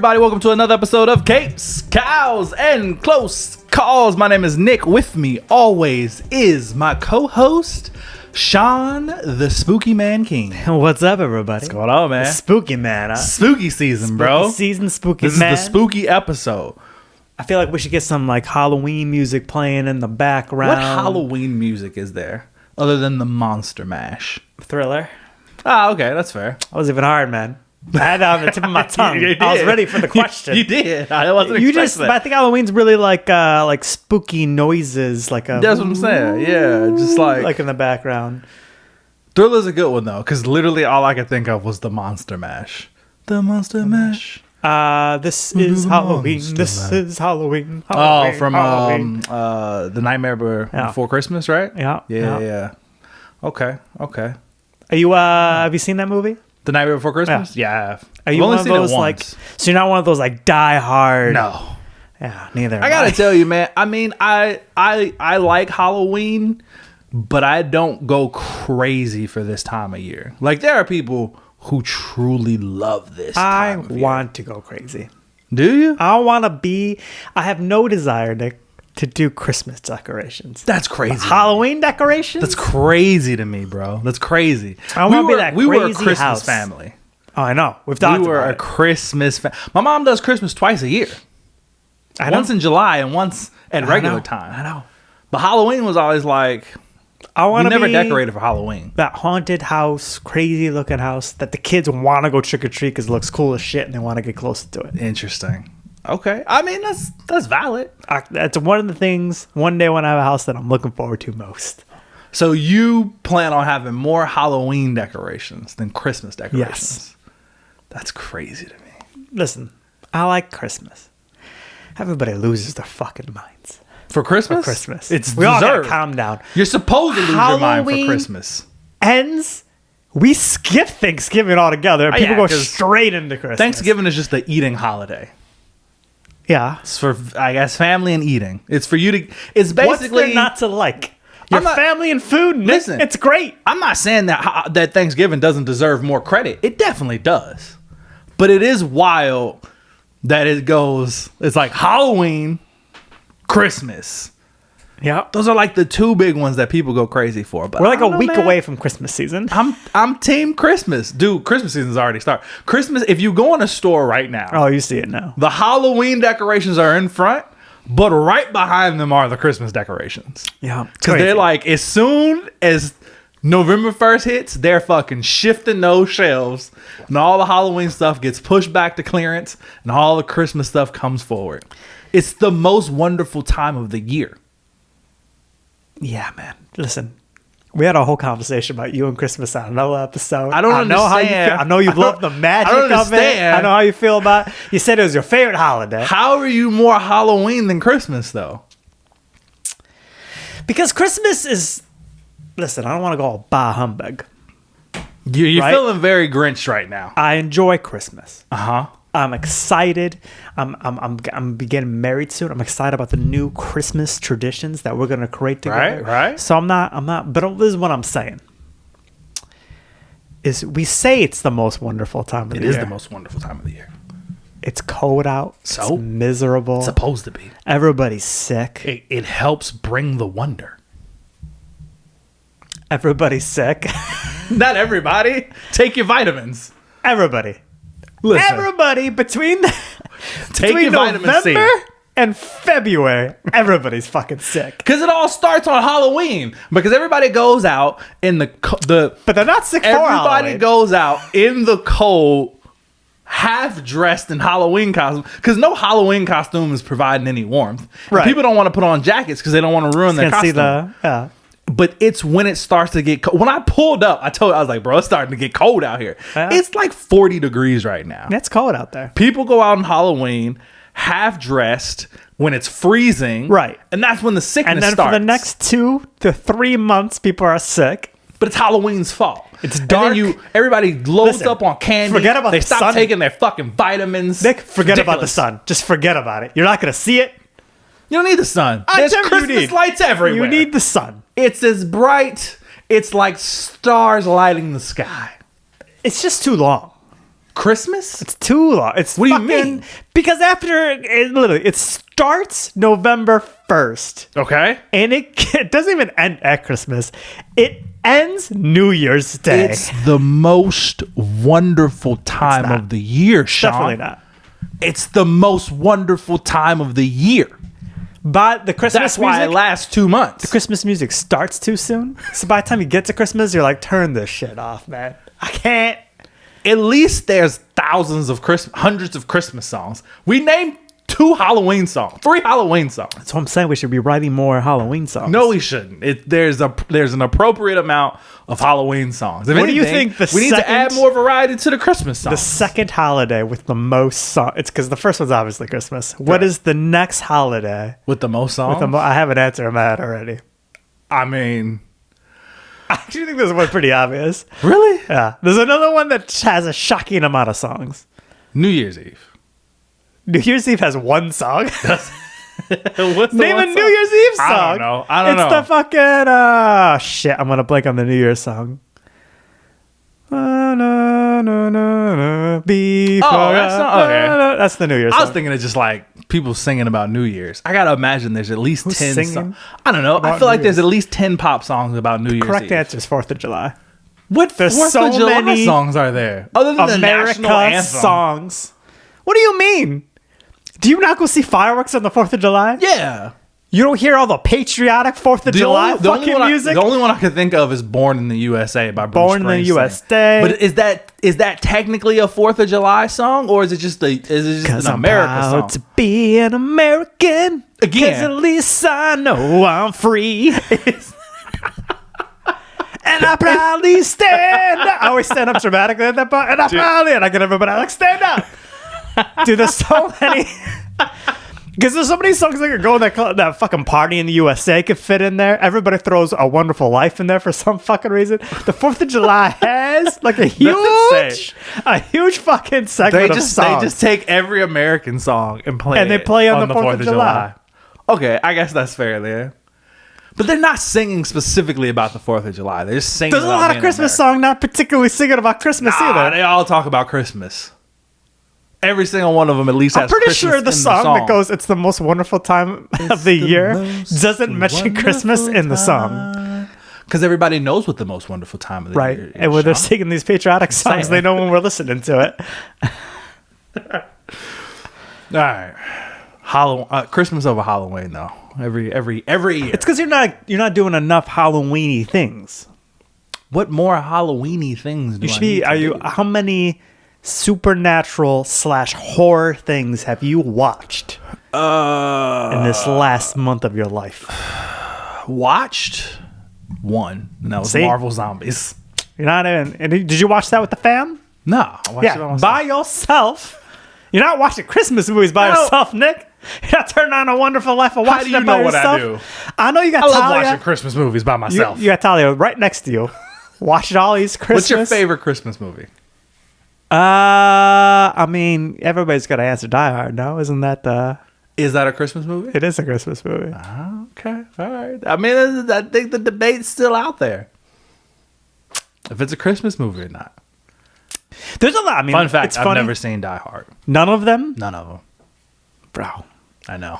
everybody? Welcome to another episode of Capes, Cows, and Close Calls. My name is Nick. With me always is my co-host, Sean, the Spooky Man King. What's up, everybody? What's going on, man? The spooky man. Spooky season, bro. Spooky This man. is the spooky episode. I feel like we should get some like Halloween music playing in the background. What Halloween music is there other than the Monster Mash? Thriller? Ah, okay, that's fair. That was even hard, man. I had that on the tip of my tongue. You I was did. ready for the question. You did. I wasn't expecting I think Halloween's really like spooky noises, like a. That's what I'm saying. Yeah, just like in the background. Thriller's a good one though, because literally all I could think of was the Monster Mash. The Monster Mash. This is Halloween. This is Halloween. Oh, from Halloween. The Nightmare Before Christmas, right? Yeah. Okay. Are you? Have you seen that movie? The Nightmare Before Christmas? Yeah, I have. Are you I've only one of seen it those like? once. So you're not one of those like die hard. No. Yeah, neither. I gotta tell you, man. I mean, I like Halloween, but I don't go crazy for this time of year. Like there are people who truly love this time of year. Want to go crazy. Do you? I want to be. I have no desire to do Christmas decorations. That's crazy. Halloween decorations. That's crazy to me, bro. That's crazy. I want to be that we were a crazy Christmas house. family. Oh, I know. We've talked We were about a it. Christmas My mom does Christmas twice a year. Once in July and once at regular time. I know. But Halloween was always like, I want we to never be decorated for Halloween. that haunted house, crazy looking house that the kids want to go trick or treat because it looks cool as shit and they want to get closer to it. Interesting. Okay. I mean, that's valid. That's one of the things. One day when I have a house that I'm looking forward to most. So you plan on having more Halloween decorations than Christmas decorations? Yes. That's crazy to me. Listen, I like Christmas. Everybody loses their fucking minds. For Christmas? For Christmas. It's we all gotta deserved. calm down. You're supposed to lose your mind for Halloween Christmas. Ends. We skip Thanksgiving altogether. And people yeah, go 'cause straight into Christmas. Thanksgiving is just the eating holiday. Yeah. It's for, I guess, family and eating. It's for you to. It's What's basically there not to like? Your I'm not- family and food. Nick. Listen. It's great. I'm not saying that Thanksgiving doesn't deserve more credit. It definitely does. But it is wild that it goes. It's like Halloween, Christmas. Yeah. Those are like the two big ones that people go crazy for. But We're like I don't a know, week man. away from Christmas season. I'm team Christmas, dude. Christmas season's already started. Christmas. If you go in a store right now, Oh, you see it now. the Halloween decorations are in front, but right behind them are the Christmas decorations. Yeah. Because they're like, as soon as November 1st hits, they're fucking shifting those shelves, and all the Halloween stuff gets pushed back to clearance, and all the Christmas stuff comes forward. It's the most wonderful time of the year. Yeah, man. Listen, we had a whole conversation about you and Christmas on another episode. I don't know how you understand. feel. I know you love the magic of it. understand. I know how you feel about it. You said it was your favorite holiday. How are you more Halloween than Christmas, though? Because Christmas is... Listen, I don't want to go all bah humbug. You're Right? feeling very Grinch right now. I enjoy Christmas. Uh-huh. I'm excited. I'm getting married soon. I'm excited about the new Christmas traditions that we're gonna create together. Right. So I'm not. But this is what I'm saying. Is we say it's the most wonderful time of the year. It is the most wonderful time of the year. It's cold out. So? It's miserable. It's supposed to be. Everybody's sick. It helps bring the wonder. Everybody's sick. Not everybody. Take your vitamins. Everybody. Listen. Everybody between Take your vitamin C. November and February, everybody's fucking sick. Because it all starts on Halloween. Because everybody goes out in the But they're not sick for everybody Halloween. goes out in the cold, half dressed in Halloween costume. Because no Halloween costume is providing any warmth. And Right. people don't want to put on jackets because they don't want to ruin their Can't costume. see But it's when it starts to get cold. When I pulled up, I was like, bro, it's starting to get cold out here. Yeah. It's like 40 degrees right now. It's cold out there. People go out on Halloween half dressed when it's freezing. Right. And that's when the sickness And then starts. for the next 2 to 3 months, people are sick. But it's Halloween's fault. It's And dark. then everybody loads Listen, up on candy. forget about they the stop sun. taking their fucking vitamins. Nick, forget about the Ridiculous. sun. Just forget about it. You're not going to see it. You don't need the sun. I There's tell you Christmas need. lights everywhere. You need the sun. It's as bright. It's like stars lighting the sky. It's just too long. Christmas? It's too long. It's What do you mean? Because it starts November 1st. Okay. And it doesn't even end at Christmas. It ends New Year's Day. It's the most wonderful time of the year, Sean. Definitely not. It's the most wonderful time of the year. But the Christmas That's why music, it lasts 2 months. the Christmas music starts too soon. So by the time you get to Christmas, you're like, turn this shit off, man. I can't. At least there's hundreds of Christmas songs. We named 3 Halloween songs. That's what I'm saying. We should be writing more Halloween songs. No, we shouldn't. There's an appropriate amount of Halloween songs. If What do you anything, think we need to add more variety to the Christmas songs. The second holiday with the most songs. It's because the first one's obviously Christmas. What is the next holiday? With the most songs? I have an answer in my head already. I mean... I actually think this one's pretty obvious. Really? Yeah. There's another one that has a shocking amount of songs. New Year's Eve. New Year's Eve has one song. What's Name a New Year's Eve song. I don't know. It's the fucking shit. I'm gonna blank on the New Year's song. That's the New Year's song. I was thinking of just like people singing about New Year's. I gotta imagine there's at least 10 singing songs. I don't know. I feel like there's at least 10 pop songs about New Year's Correct Eve. answer is 4th of July. What There's 4th so of July many songs are there? Other than the national America anthem. songs. What do you mean? Do you not go see fireworks on the 4th of July? Yeah. You don't hear all the patriotic 4th of July fucking music? The only one I can think of is Born in the USA by Bruce Born in the Springsteen. USA. But is that technically a 4th of July song, or is it just an America I'm song? proud to be an American. Again. 'Cause at least I know I'm free. And I proudly stand up. I always stand up dramatically at that part. And I get everybody like, stand up. Dude, there's so many. Because there's so many songs that could go in that fucking Party in the USA could fit in there. Everybody throws A Wonderful Life in there for some fucking reason. The 4th of July has like a huge fucking segment of songs. They just take every American song and play they play on the 4th of July. Okay, I guess that's fair then. But they're not singing specifically about the 4th of July. They're just singing There's a about lot of being Christmas American. songs not particularly singing about Christmas either. They all talk about Christmas. Every single one of them at least has I'm pretty Christmas sure the in song that goes, "It's the most wonderful time of the year," doesn't mention Christmas in the song. Because everybody knows what the most wonderful time of the year is. And when they're Sean. singing these patriotic songs, they know when we're listening to it. All right. Christmas over Halloween, though. Every year. It's because you're not doing enough Halloweeny things. What more Halloweeny things do You should I need be. to Are you? do? How many supernatural/horror things have you watched in this last month of your life? Watched one. And that was See? Marvel Zombies. You're not in. And did you watch that with the fam? No. I watched it on By yourself. You're not watching Christmas movies by No. yourself, Nick. You're not turning on A Wonderful Life and How watching do you it by know what yourself. I do? I know you got I love Talia. watching Christmas movies by myself. You got Talia right next to you. Watching all these Christmas. What's your favorite Christmas movie? I mean, everybody's got to answer Die Hard. No, isn't that Is that a Christmas movie? It is a Christmas movie. Okay. All right. I mean, I think the debate's still out there. If it's a Christmas movie or not. There's a lot. I mean, Fun fact, it's I've funny. never seen Die Hard. None of them? None of them. Bro. I know.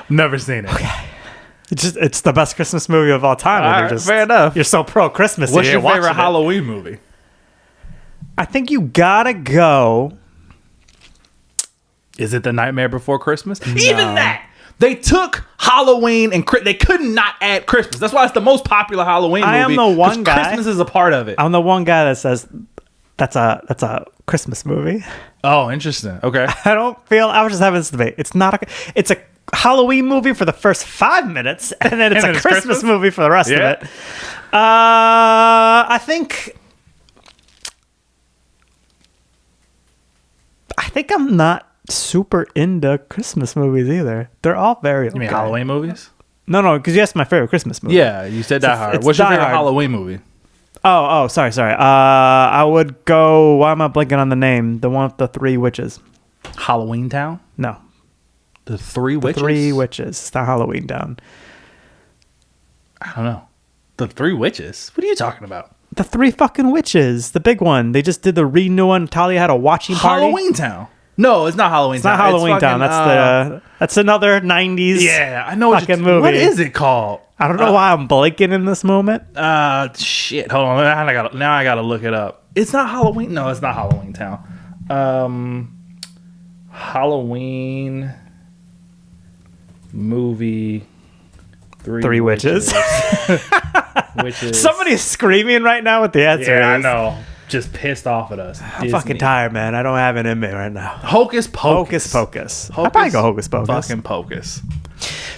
Never seen it. Okay. It's the best Christmas movie of all time. All right, fair enough. You're so pro Christmas. What's your favorite watching it. Halloween movie? I think you gotta go. Is it The Nightmare Before Christmas? No. Even that. They took Halloween and they could not add Christmas. That's why it's the most popular Halloween movie. I am the one 'cause guy. Christmas is a part of it. I'm the one guy that says that's a Christmas movie. Oh, interesting. Okay. I was just having this debate. It's a Halloween movie for the first 5 minutes, and then it's a Christmas movie for the rest of it. I think I'm not super into Christmas movies either. They're all very. You mean Halloween movies? No, because you asked my favorite Christmas movie. Yeah, you said Die Hard. it's What's your Die favorite Hard. Halloween movie? Oh, sorry. I would go. Why am I blanking on the name? The one with the 3 witches. Halloween Town? No, The Three Witches? 3 witches. It's not Halloween Town. I don't know. The Three Witches? What are you talking about? The Three fucking Witches, the big one. They just did the renew one. Talia had a watching party. Halloween Town. No, it's not Halloween Town. It's not Halloween Town. That's another 90s. Yeah, I know fucking movie. What is it called? I don't know why I'm blanking in this moment. Shit. Hold on. Now I gotta look it up. It's not Halloween. No, it's not Halloween Town. Halloween movie. Three Witches. Witches. Somebody's screaming right now with the answer. Yeah, I know. Just pissed off at us. I'm fucking tired, man. I don't have it in me right now. Hocus Pocus. Hocus Pocus. I'll probably go Hocus Pocus. Fucking Pocus.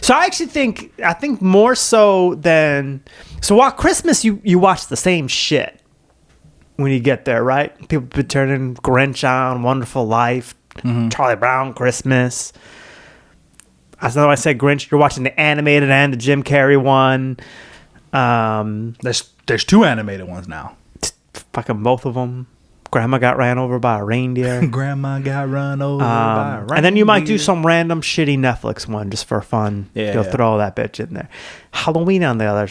So I actually think more so than... So while Christmas, you watch the same shit when you get there, right? People be turning Grinch on, Wonderful Life, Charlie Brown, Christmas. I know I said Grinch. You're watching the animated and the Jim Carrey one. There's 2 animated ones now. Fucking both of them. Grandma got ran over by a reindeer. Grandma got run over by a reindeer. And then you might do some random shitty Netflix one just for fun. Yeah. You'll throw that bitch in there. Halloween on the other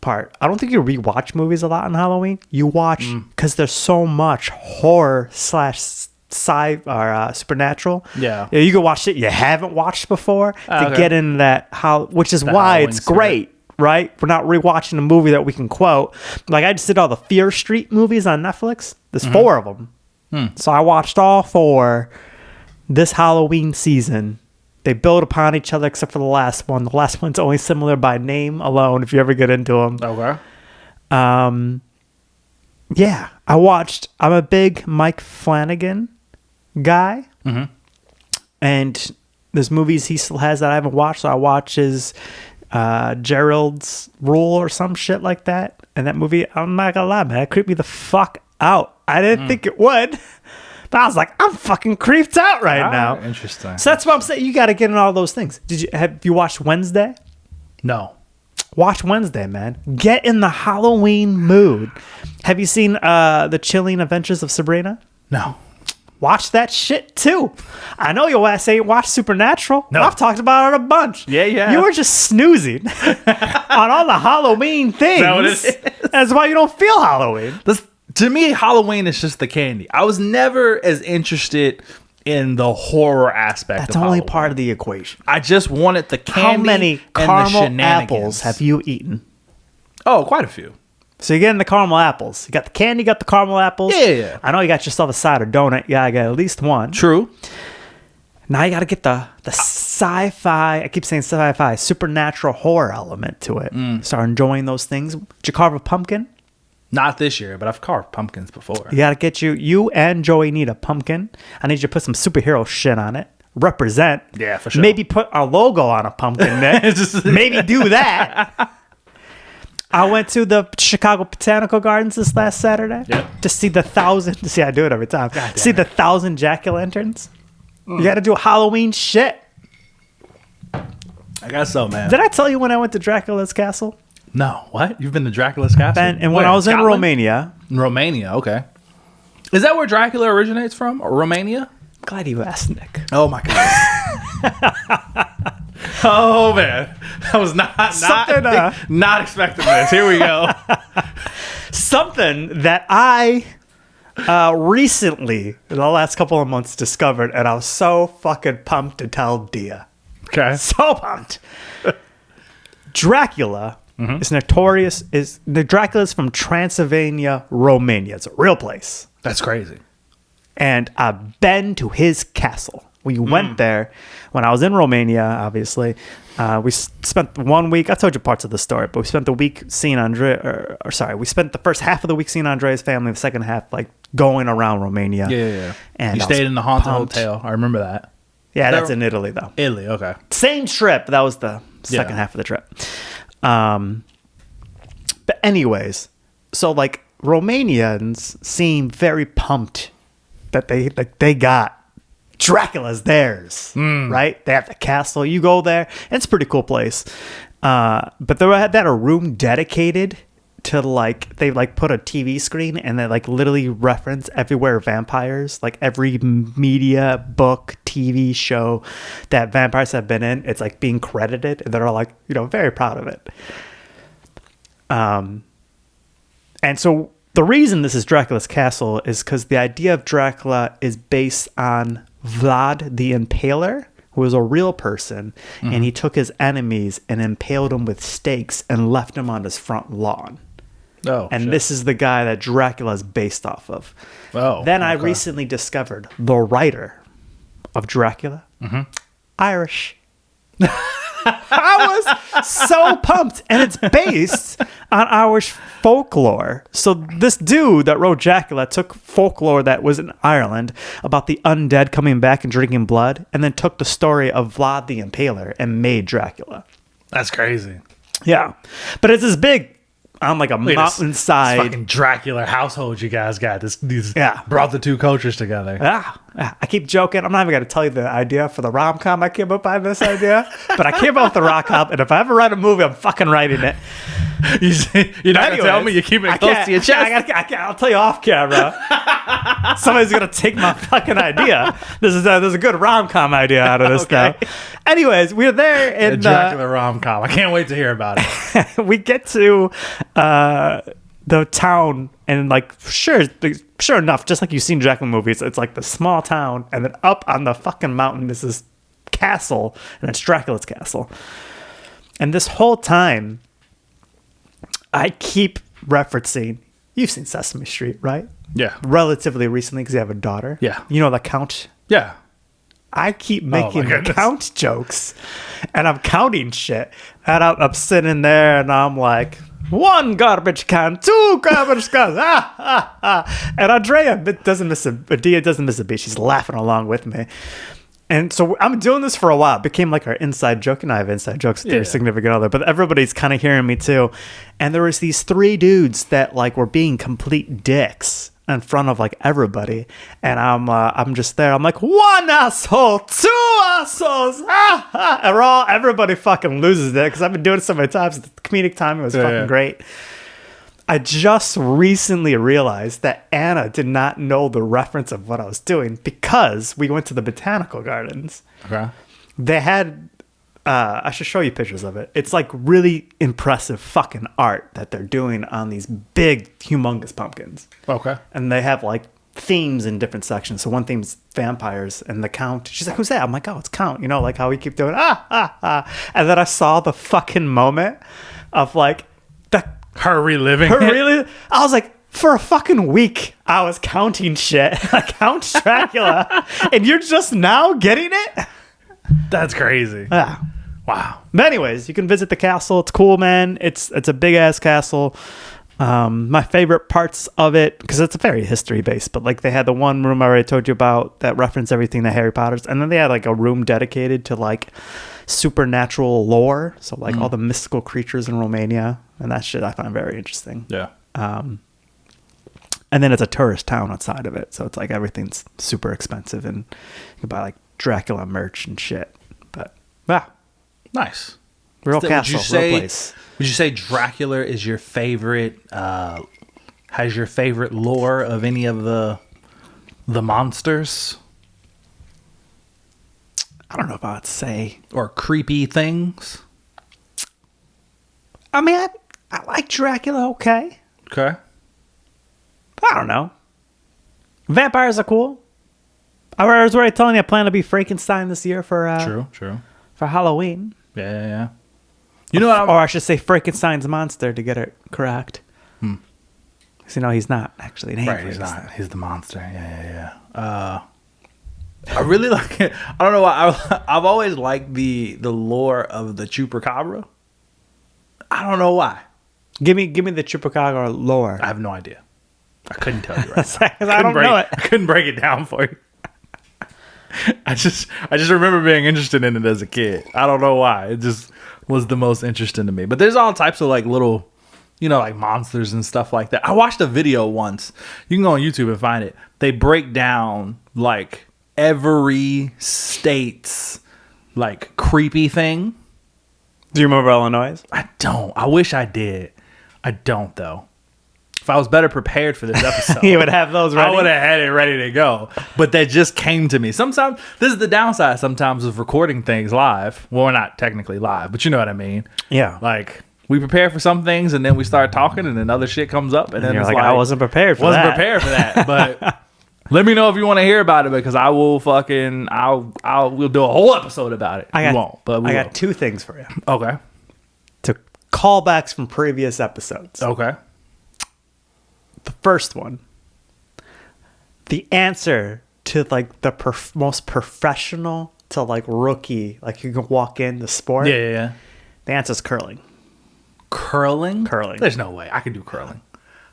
part. I don't think you rewatch movies a lot on Halloween. You watch because there's so much horror / supernatural. Yeah. You can watch shit you haven't watched before to get in that, which is why Halloween it's great. Right? We're not rewatching a movie that we can quote. Like, I just did all the Fear Street movies on Netflix. There's 4 of them. So I watched all 4 this Halloween season. They build upon each other except for the last one. The last one's only similar by name alone if you ever get into them. Okay. Yeah. I'm a big Mike Flanagan guy. And there's movies he still has that I haven't watched. So I watch his... Gerald's Rule or some shit like that. And that movie, I'm not gonna lie, man, it creeped me the fuck out. I didn't think it would, but I was like, I'm fucking creeped out right now. Interesting. So that's what I'm saying. You got to get in all those things. Have you watched Wednesday? No. Watch Wednesday, man. Get in the Halloween mood. Have you seen The Chilling Adventures of Sabrina? No. Watch that shit too. I know your ass ain't watched Supernatural. No. I've talked about it a bunch. Yeah. You were just snoozing on all the Halloween things. That what it is? That's why you don't feel Halloween. To me, Halloween is just the candy. I was never as interested in the horror aspect. That's of only Halloween. part of the equation. I just wanted the candy. How many and the caramel shenanigans. apples have you eaten? Oh, quite a few. So you're getting the caramel apples. You got the candy, you got the caramel apples. Yeah. I know you got yourself a side of donut. Yeah, I got at least one. True. Now you got to get the sci-fi, I keep saying sci-fi, supernatural horror element to it. Start enjoying those things. Did you carve a pumpkin? Not this year, but I've carved pumpkins before. You got to get you and Joey need a pumpkin. I need you to put some superhero shit on it. Represent. Yeah, for sure. Maybe put our logo on a pumpkin, Nick. Maybe do that. I went to the Chicago Botanical Gardens this last Saturday to see the 1,000. See, I do it every time. See the 1,000 jack-o'-lanterns. You got to do Halloween shit. I guess so, man. Did I tell you when I went to Dracula's castle? No. What? You've been to Dracula's castle? And when I was in Romania. Romania, okay. Is that where Dracula originates from? Or Romania? I'm glad you asked, Nick. Oh, my God. Oh, man. I was not expecting this. Here we go. Something that I recently, in the last couple of months, discovered, and I was so fucking pumped to tell Dia. Okay. So pumped. Dracula is notorious. Dracula's from Transylvania, Romania. It's a real place. That's crazy. And I've been to his castle. We went there when I was in Romania, obviously. We spent 1 week. I told you parts of the story, but we spent the week seeing we spent the first half of the week seeing Andrea's family, the second half, like, going around Romania. Yeah. And you stayed in the Haunted Hotel. I remember that. Yeah, that's in Italy, though. Italy, okay. Same trip. That was the second half of the trip. But anyways, so, like, Romanians seem very pumped that they got Dracula's theirs, right? They have the castle. You go there. It's a pretty cool place. But they had a room dedicated to, like, they, like, put a TV screen and they, like, literally reference everywhere vampires, like, every media, book, TV show that vampires have been in. It's, like, being credited, and they're all, like, very proud of it. And so The reason this is Dracula's castle is because the idea of Dracula is based on Vlad the Impaler, who was a real person, and he took his enemies and impaled them with stakes and left them on his front lawn. Oh, and shit. this is the guy that Dracula is based off of. Oh, then I recently discovered the writer of Dracula, Irish. I was so pumped, and it's based on Irish folklore. So this dude that wrote Dracula took folklore that was in Ireland about the undead coming back and drinking blood, and then took the story of Vlad the Impaler and made Dracula. That's crazy. Yeah, but it's this big on like a mountainside. This fucking Dracula household you guys got. These Yeah. brought the two cultures together. I keep joking. I'm not even going to tell you the idea for the rom-com I came up with this idea, but I came up with the rom-com, and if I ever write a movie, I'm fucking writing it. You're not going to tell me you keep it close to your chest? I'll tell you off camera. Somebody's going to take my fucking idea. There's a good rom-com idea out of this Okay. though. Anyways, we're there The in Dracula rom-com. I can't wait to hear about it. we get to the town, and like sure enough, just like you've seen Dracula movies, it's like the small town, and then up on the fucking mountain is this castle, and it's Dracula's castle. And this whole time I keep referencing, you've seen Sesame Street, right? Yeah. Relatively recently, because you have a daughter. Yeah. You know the count. Yeah. I keep making my goodness. count jokes, and I'm counting shit, and I'm sitting there, and I'm like, 1 garbage can, 2 garbage cans, and Andrea doesn't miss a beat. She's laughing along with me, and so I'm doing this for a while. It became like our inside joke, and I have inside jokes with your significant other, but everybody's kind of hearing me too. And there was these 3 dudes that like were being complete dicks in front of like everybody, and I'm just there. I'm like, 1 asshole, 2 assholes, and everybody fucking loses it because I've been doing it so many times. The comedic timing was fucking great. I just recently realized that Anna did not know the reference of what I was doing because we went to the botanical gardens. Okay. They had I should show you pictures of it. It's like really impressive fucking art that they're doing on these big, humongous pumpkins. Okay. And they have like themes in different sections. So one theme's vampires, and the Count. She's like, "Who's that?" I'm like, "Oh, it's Count." You know, like how we keep doing And then I saw the fucking moment of like her reliving her it. really. I was like, for a fucking week, I was counting shit. I count Dracula, and you're just now getting it. That's crazy. Yeah. Wow. But anyways, you can visit the castle. It's cool, man. It's a big ass castle. My favorite parts of it, because it's very history based, but like they had the one room I already told you about that referenced everything to Harry Potter's, and then they had like a room dedicated to like supernatural lore, so like all the mystical creatures in Romania, and that shit I find very interesting. Yeah. And then it's a tourist town outside of it, so it's like everything's super expensive, and you can buy like Dracula merch and shit. But yeah, Nice. real So castle, real place. Would you say Dracula is your favorite? Has your favorite lore of any of the monsters I don't know if I'd say. or creepy things? I mean, I like Dracula, okay. Okay. I don't know. Vampires are cool. I was already telling you I plan to be Frankenstein this year for True. for Halloween. Yeah. You know what? Or I should say Frankenstein's monster to get it correct. So, no, he's not actually named Right, he's Frankenstein. not. He's the monster. Yeah. I really like it. I don't know why. I've always liked the lore of the Chupacabra. I don't know why. Give me the Chupacabra lore. I have no idea. I couldn't tell you right now. I don't know it. I couldn't break it down for you. I just remember being interested in it as a kid. I don't know why. It just was the most interesting to me. But there's all types of like little, like monsters and stuff like that. I watched a video once. You can go on YouTube and find it. They break down like every state's like creepy thing. Do you remember Illinois? I don't. I wish I did. I don't though. If I was better prepared for this episode, You would have those ready? I would have had it ready to go. But that just came to me. Sometimes this is the downside sometimes of recording things live. Well, we're not technically live, but you know what I mean. Yeah. Like We prepare for some things, and then we start talking, and then other shit comes up, and then you're it's like, like, I wasn't prepared for that. prepared for that. But let me know if you want to hear about it, because I will we'll do a whole episode about it. We won't, but we I will. got 2 things for you. Okay. To callbacks from previous episodes. Okay. The first one, the answer to like the most professional to like rookie, like you can walk in the sport. Yeah. The answer is curling. Curling? Curling. There's no way I could do curling.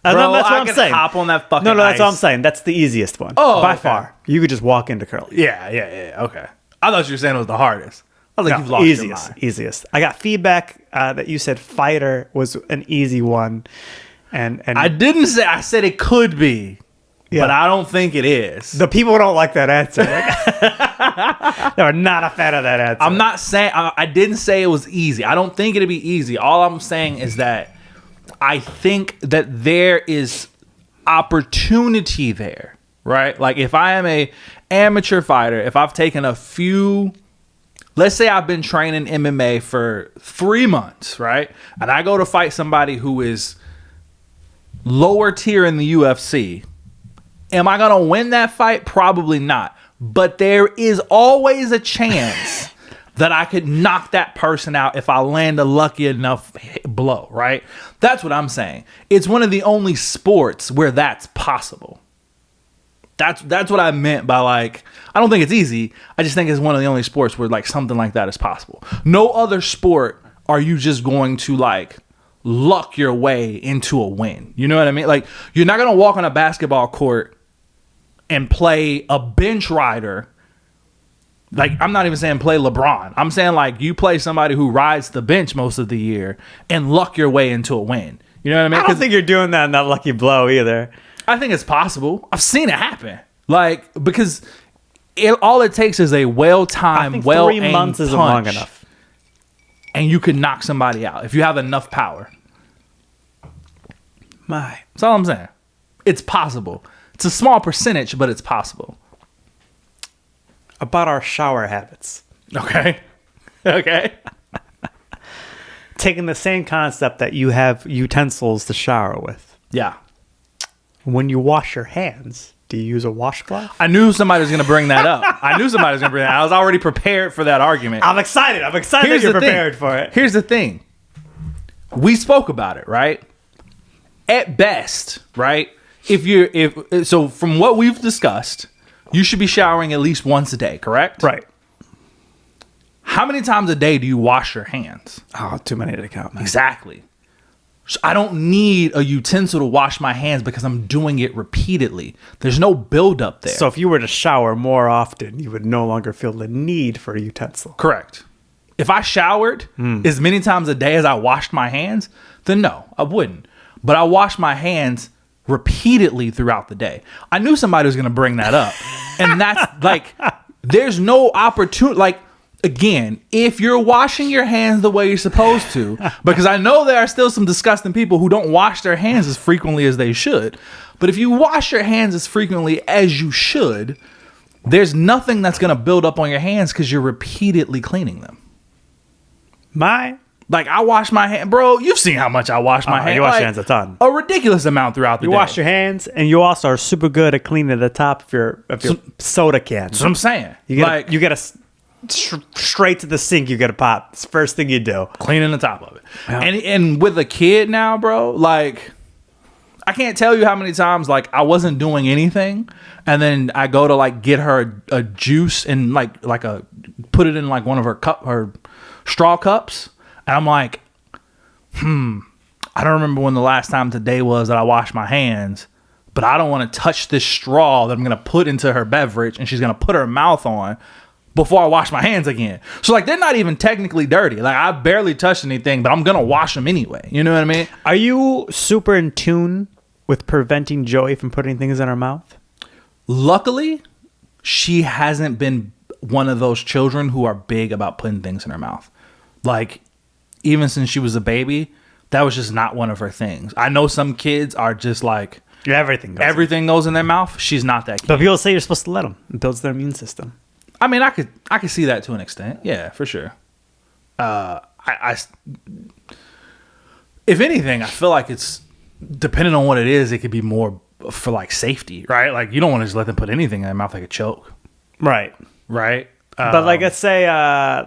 No, Bro, that's what I I'm could saying. hop on that fucking No, that's what I'm ice. saying. That's the easiest one. Oh, by okay. far. You could just walk into curling. Yeah. Okay. I thought you were saying it was the hardest. I was like, you've lost your mind. Easiest. I got feedback that you said fighter was an ezy one, and I didn't say. I said it could be, Yeah. but I don't think it is. the people don't like that answer. They're not a fan of that answer. I'm not saying. I didn't say it was easy. I don't think it'd be easy. All I'm saying is that I think that there is opportunity there, right? Like if I am a amateur fighter, if I've taken a few. Let's say I've been training MMA for 3 months, right? And I go to fight somebody who is lower tier in the UFC. Am I going to win that fight? Probably not. But there is always a chance that I could knock that person out if I land a lucky enough blow, right? That's what I'm saying. It's one of the only sports where that's possible. That's what I meant by like, I don't think it's easy. I just think it's one of the only sports where like something like that is possible. No other sport are you just going to like luck your way into a win. You know what I mean? Like you're not going to walk on a basketball court and play a bench rider. Like I'm not even saying play LeBron. I'm saying like you play somebody who rides the bench most of the year and luck your way into a win. You know what I mean? I don't think you're doing that in that lucky blow either. I think it's possible. I've seen it happen. Like, because all it takes is a well-timed, well-aimed 3 months isn't punch, long enough. and you can knock somebody out if you have enough power. That's all I'm saying. It's possible. It's a small percentage, but it's possible. About our shower habits. Okay. Taking the same concept that you have utensils to shower with. Yeah. When you wash your hands, do you use a washcloth? I knew somebody was going to bring that up. I was already prepared for that argument. I'm excited that you're prepared for it. Here's the thing. We spoke about it, right? At best, right? So from what we've discussed, you should be showering at least once a day, correct? Right. How many times a day do you wash your hands? Oh, too many to count, man. Exactly. So I don't need a utensil to wash my hands because I'm doing it repeatedly. There's no buildup there. So if you were to shower more often, you would no longer feel the need for a utensil. Correct. If I showered as many times a day as I washed my hands, then no, I wouldn't. But I wash my hands repeatedly throughout the day. I knew somebody was going to bring that up. And that's like, there's no opportunity. Like, again, if you're washing your hands the way you're supposed to, because I know there are still some disgusting people who don't wash their hands as frequently as they should. But if you wash your hands as frequently as you should, there's nothing that's going to build up on your hands because you're repeatedly cleaning them. Like, I wash my hand, bro. You've seen how much I wash my hands. You wash like, your hands a ton. A ridiculous amount throughout the day. You wash your hands, and you also are super good at cleaning the top of your soda can. That's what I'm saying. You get a straight to the sink. You get a pop. It's the first thing you do. Cleaning the top of it. Yeah. And with a kid now, bro, like, I can't tell you how many times, like, I wasn't doing anything, and then I go to, like, get her a juice and, put it in, like, one of her straw cups, and I'm like, I don't remember when the last time today was that I washed my hands, but I don't want to touch this straw that I'm going to put into her beverage, and she's going to put her mouth on before I wash my hands again. So, like, they're not even technically dirty. Like, I barely touched anything, but I'm going to wash them anyway. You know what I mean? Are you super in tune with preventing Joey from putting things in her mouth? Luckily, she hasn't been one of those children who are big about putting things in her mouth. Like, even since she was a baby, that was just not one of her things. I know some kids are just like, everything goes in their mouth. She's not that kid. But people say you're supposed to let them. It builds their immune system. I mean, I could see that to an extent. Yeah, for sure. if anything, I feel like it's depending on what it is. It could be more for like safety, right? Like you don't want to just let them put anything in their mouth like a choke, Right. right? But like, let's say her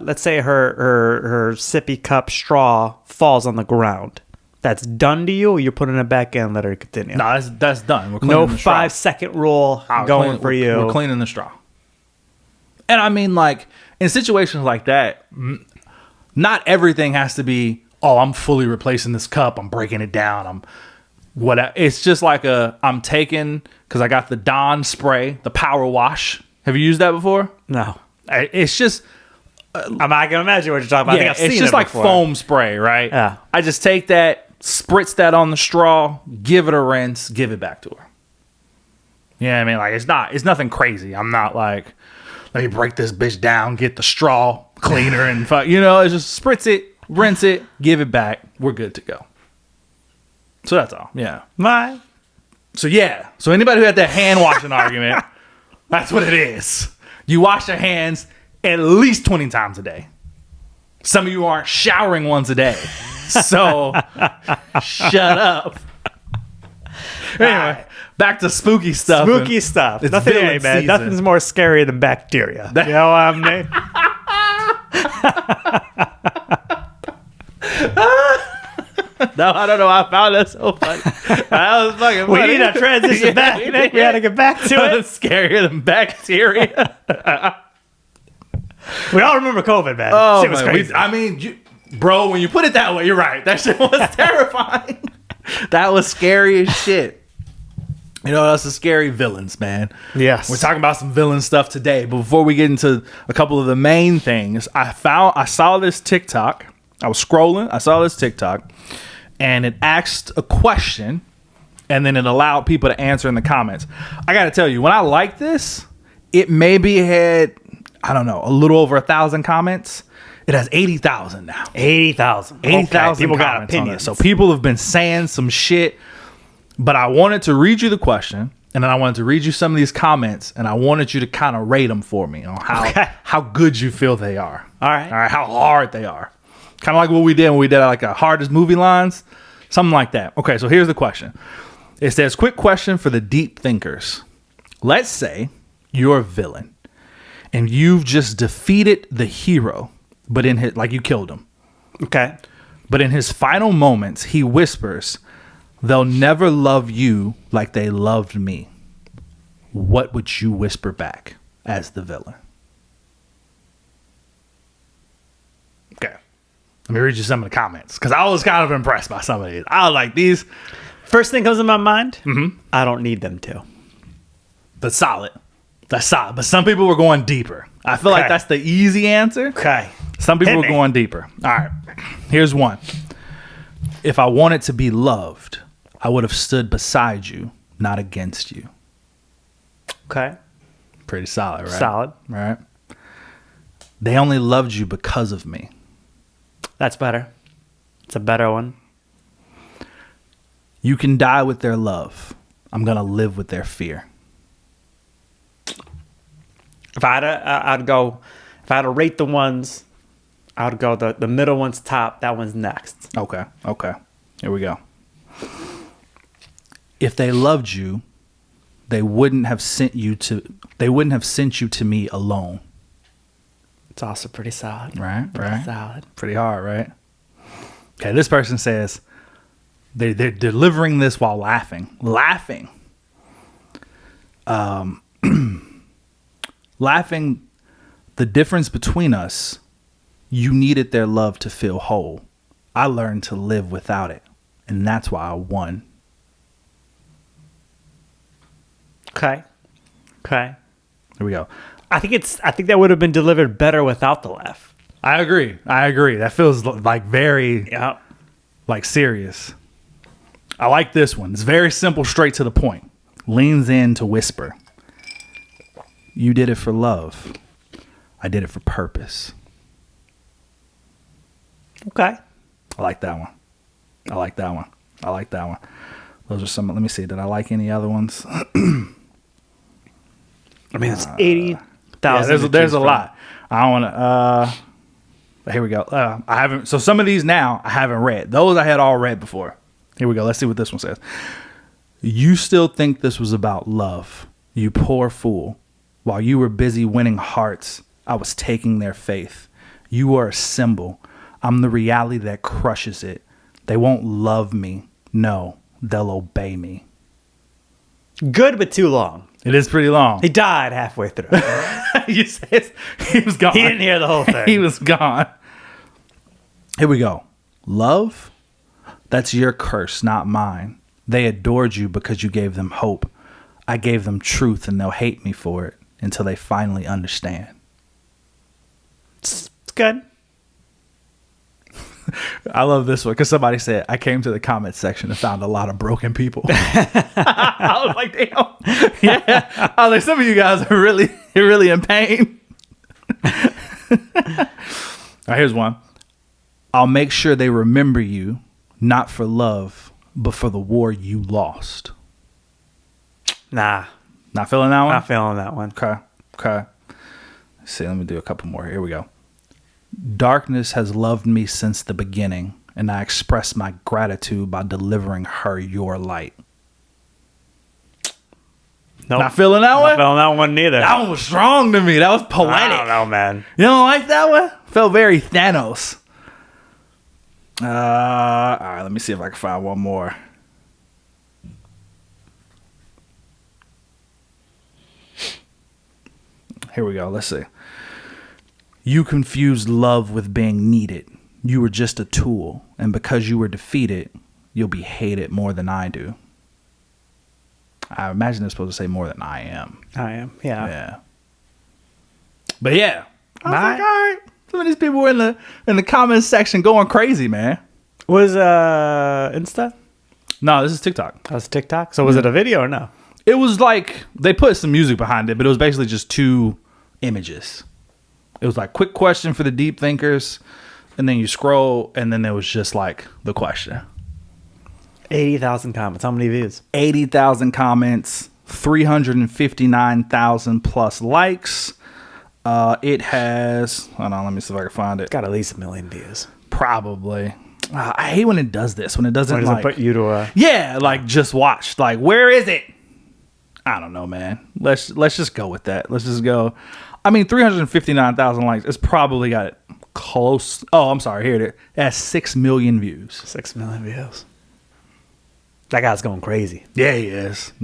sippy cup straw falls on the ground. That's done to you, or you're putting it back in and let her continue? No, that's done. We're cleaning No the straw. 5-second rule going for you. We're cleaning the straw. And I mean, like, in situations like that, not everything has to be, oh, I'm fully replacing this cup. I'm breaking it down. I'm whatever. It's just like I'm taking, because I got the Dawn spray, the power wash. Have you used that before? No. It's just... I'm not going to imagine what you're talking about. Yeah, I think I've it's seen just it like before. foam spray, right? Yeah. I just take that, spritz that on the straw, give it a rinse, give it back to her. Yeah, I mean, like it's nothing crazy. I'm not like, let me break this bitch down, get the straw cleaner and fuck. It's just spritz it, rinse it, give it back. We're good to go. So that's all. Yeah. My. So yeah. So anybody who had that hand washing argument, that's what it is. You wash your hands at least 20 times a day. Some of you aren't showering once a day. So shut up. Anyway, back to spooky stuff. Spooky stuff. It's Nothing, villain man. season. Nothing's more scary than bacteria. You know what I mean? No, I don't know. I found that so funny. That was fucking funny. We need to transition back. we Nick. We had to get back to it. It's scarier than bacteria. We all remember COVID, man. Oh, Shit was man. crazy. Bro, when you put it that way, you're right. That shit was terrifying. That was scary as shit. You know what else is scary? Villains, man. Yes. We're talking about some villain stuff today. But before we get into a couple of the main things, I saw this TikTok. I was scrolling. I saw this TikTok. And it asked a question. And then it allowed people to answer in the comments. I got to tell you, when I like this, it maybe had, I don't know, a little over 1,000 comments. It has 80,000 now. 80,000. 80,000 people got comments on it. opinions. So people have been saying some shit. But I wanted to read you the question. And then I wanted to read you some of these comments. And I wanted you to kind of rate them for me on how good you feel they are. All right. All right. How hard they are. Kind of like what we did when we did like a hardest movie lines. Something like that. Okay. So here's the question. It says, quick question for the deep thinkers. Let's say you're a villain. And you've just defeated the hero. But in his, like you killed him. Okay. But in his final moments, he whispers, they'll never love you like they loved me. What would you whisper back as the villain? Okay. Let me read you some of the comments. Because I was kind of impressed by some of these. I was like, these. First thing comes to my mind, I don't need them to. But solid. That's solid. But some people were going deeper. I feel like that's the easy answer. Okay. Some people were going deeper. All right. Here's one. If I wanted to be loved, I would have stood beside you, not against you. Okay. Pretty solid, right? Solid. Right. They only loved you because of me. That's better. It's a better one. You can die with their love. I'm going to live with their fear. If I had to rate the ones, I would go the middle one's top, that one's next. Okay. Here we go. If they loved you, they wouldn't have sent you to me alone. It's also pretty solid. Right. Solid. Pretty hard, right? Okay, this person says they're delivering this while laughing. Laughing, the difference between us, you needed their love to feel whole. I learned to live without it, and that's why I won. Okay. Here we go. I think that would have been delivered better without the laugh. I agree. That feels like very like serious. I like this one. It's very simple, straight to the point. Leans in to whisper. You did it for love. I did it for purpose. Okay. I like that one. Those are some. Let me see. Did I like any other ones? I mean, it's 80,000. There's a lot. I don't want to. But here we go. I haven't. So some of these now I haven't read. Those I had all read before. Here we go. Let's see what this one says. You still think this was about love, you poor fool. While you were busy winning hearts, I was taking their faith. You are a symbol. I'm the reality that crushes it. They won't love me. No, they'll obey me. Good, but too long. It is pretty long. He died halfway through. You said he was gone. He didn't hear the whole thing. He was gone. Here we go. Love? That's your curse, not mine. They adored you because you gave them hope. I gave them truth and they'll hate me for it until they finally understand. It's good. I love this one because somebody said, I came to the comments section and found a lot of broken people. I was like, damn. Yeah. I was like, some of you guys are really in pain. All right, here's one. I'll make sure they remember you, not for love, but for the war you lost. Nah. Not feeling that one? Not feeling that one. Okay. Let's see, let me do a couple more. Here we go. Darkness has loved me since the beginning, and I express my gratitude by delivering her your light. Nope. Not feeling that one? Not feeling that one neither. That one was strong to me. That was poetic. I don't know, man. You don't like that one? Felt very Thanos. All right, let me see if I can find one more. Here we go. Let's see. You confused love with being needed. You were just a tool, and because you were defeated, you'll be hated more than I do. I imagine it's supposed to say more than I am. I am, yeah. Yeah. But yeah, I was like, all right. Some of these people were in the comments section going crazy, man. Was Insta? No, this is TikTok. That was TikTok? So was it a video or no? It was like they put some music behind it, but it was basically just 2 images. It was like quick question for the deep thinkers, and then you scroll, and then there was just like the question. 80,000 comments. How many views? 80,000 comments, 359,000 plus likes. It has, hold on, let me see if I can find it. Got at least 1 million views. Probably. I hate when it does this, when it doesn't like put you to a... Yeah, like just watch. Like, where is it? I don't know, man. Let's just go with that. Let's just go. I mean, 359,000 likes. It's probably got it close. Oh, I'm sorry. Here it is. It has 6 million views. 6 million views. That guy's going crazy. Yeah, he is.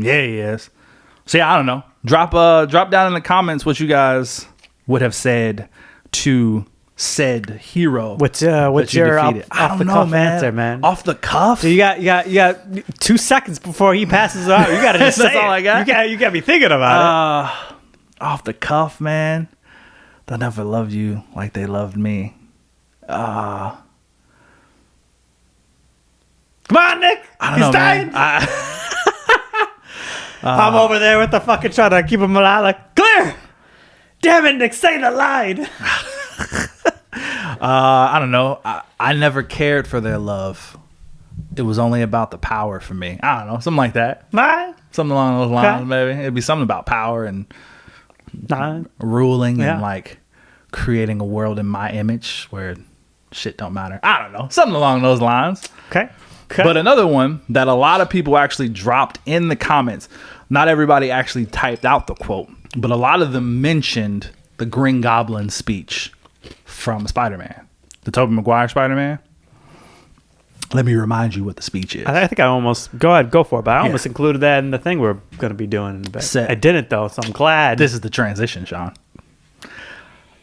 So yeah, I don't know. Drop down in the comments what you guys would have said to said hero. What's your off the cuff answer, man? Off the cuff? So you got 2 seconds before he passes out. You got to just say That's all I got? You got to be thinking about it. Off the cuff, man. They'll never love you like they loved me. Come on, Nick. I don't know, dying. man. I'm over there with the fucking trying to keep him alive. Like, clear. Damn it, Nick. Say the line. I don't know. I never cared for their love. It was only about the power for me. I don't know. Something like that. Something along those lines, maybe. It'd be something about power and ruling and like creating a world in my image where shit don't matter. I don't know. Something along those lines. Okay. But another one that a lot of people actually dropped in the comments. Not everybody actually typed out the quote, but a lot of them mentioned the Green Goblin speech from Spider-Man, the Tobey Maguire Spider-Man. Let me remind you what the speech is. I think I almost go for it, but I almost included that in the thing we're going to be doing in a bit. I didn't though, so I'm glad. This is the transition, Sean.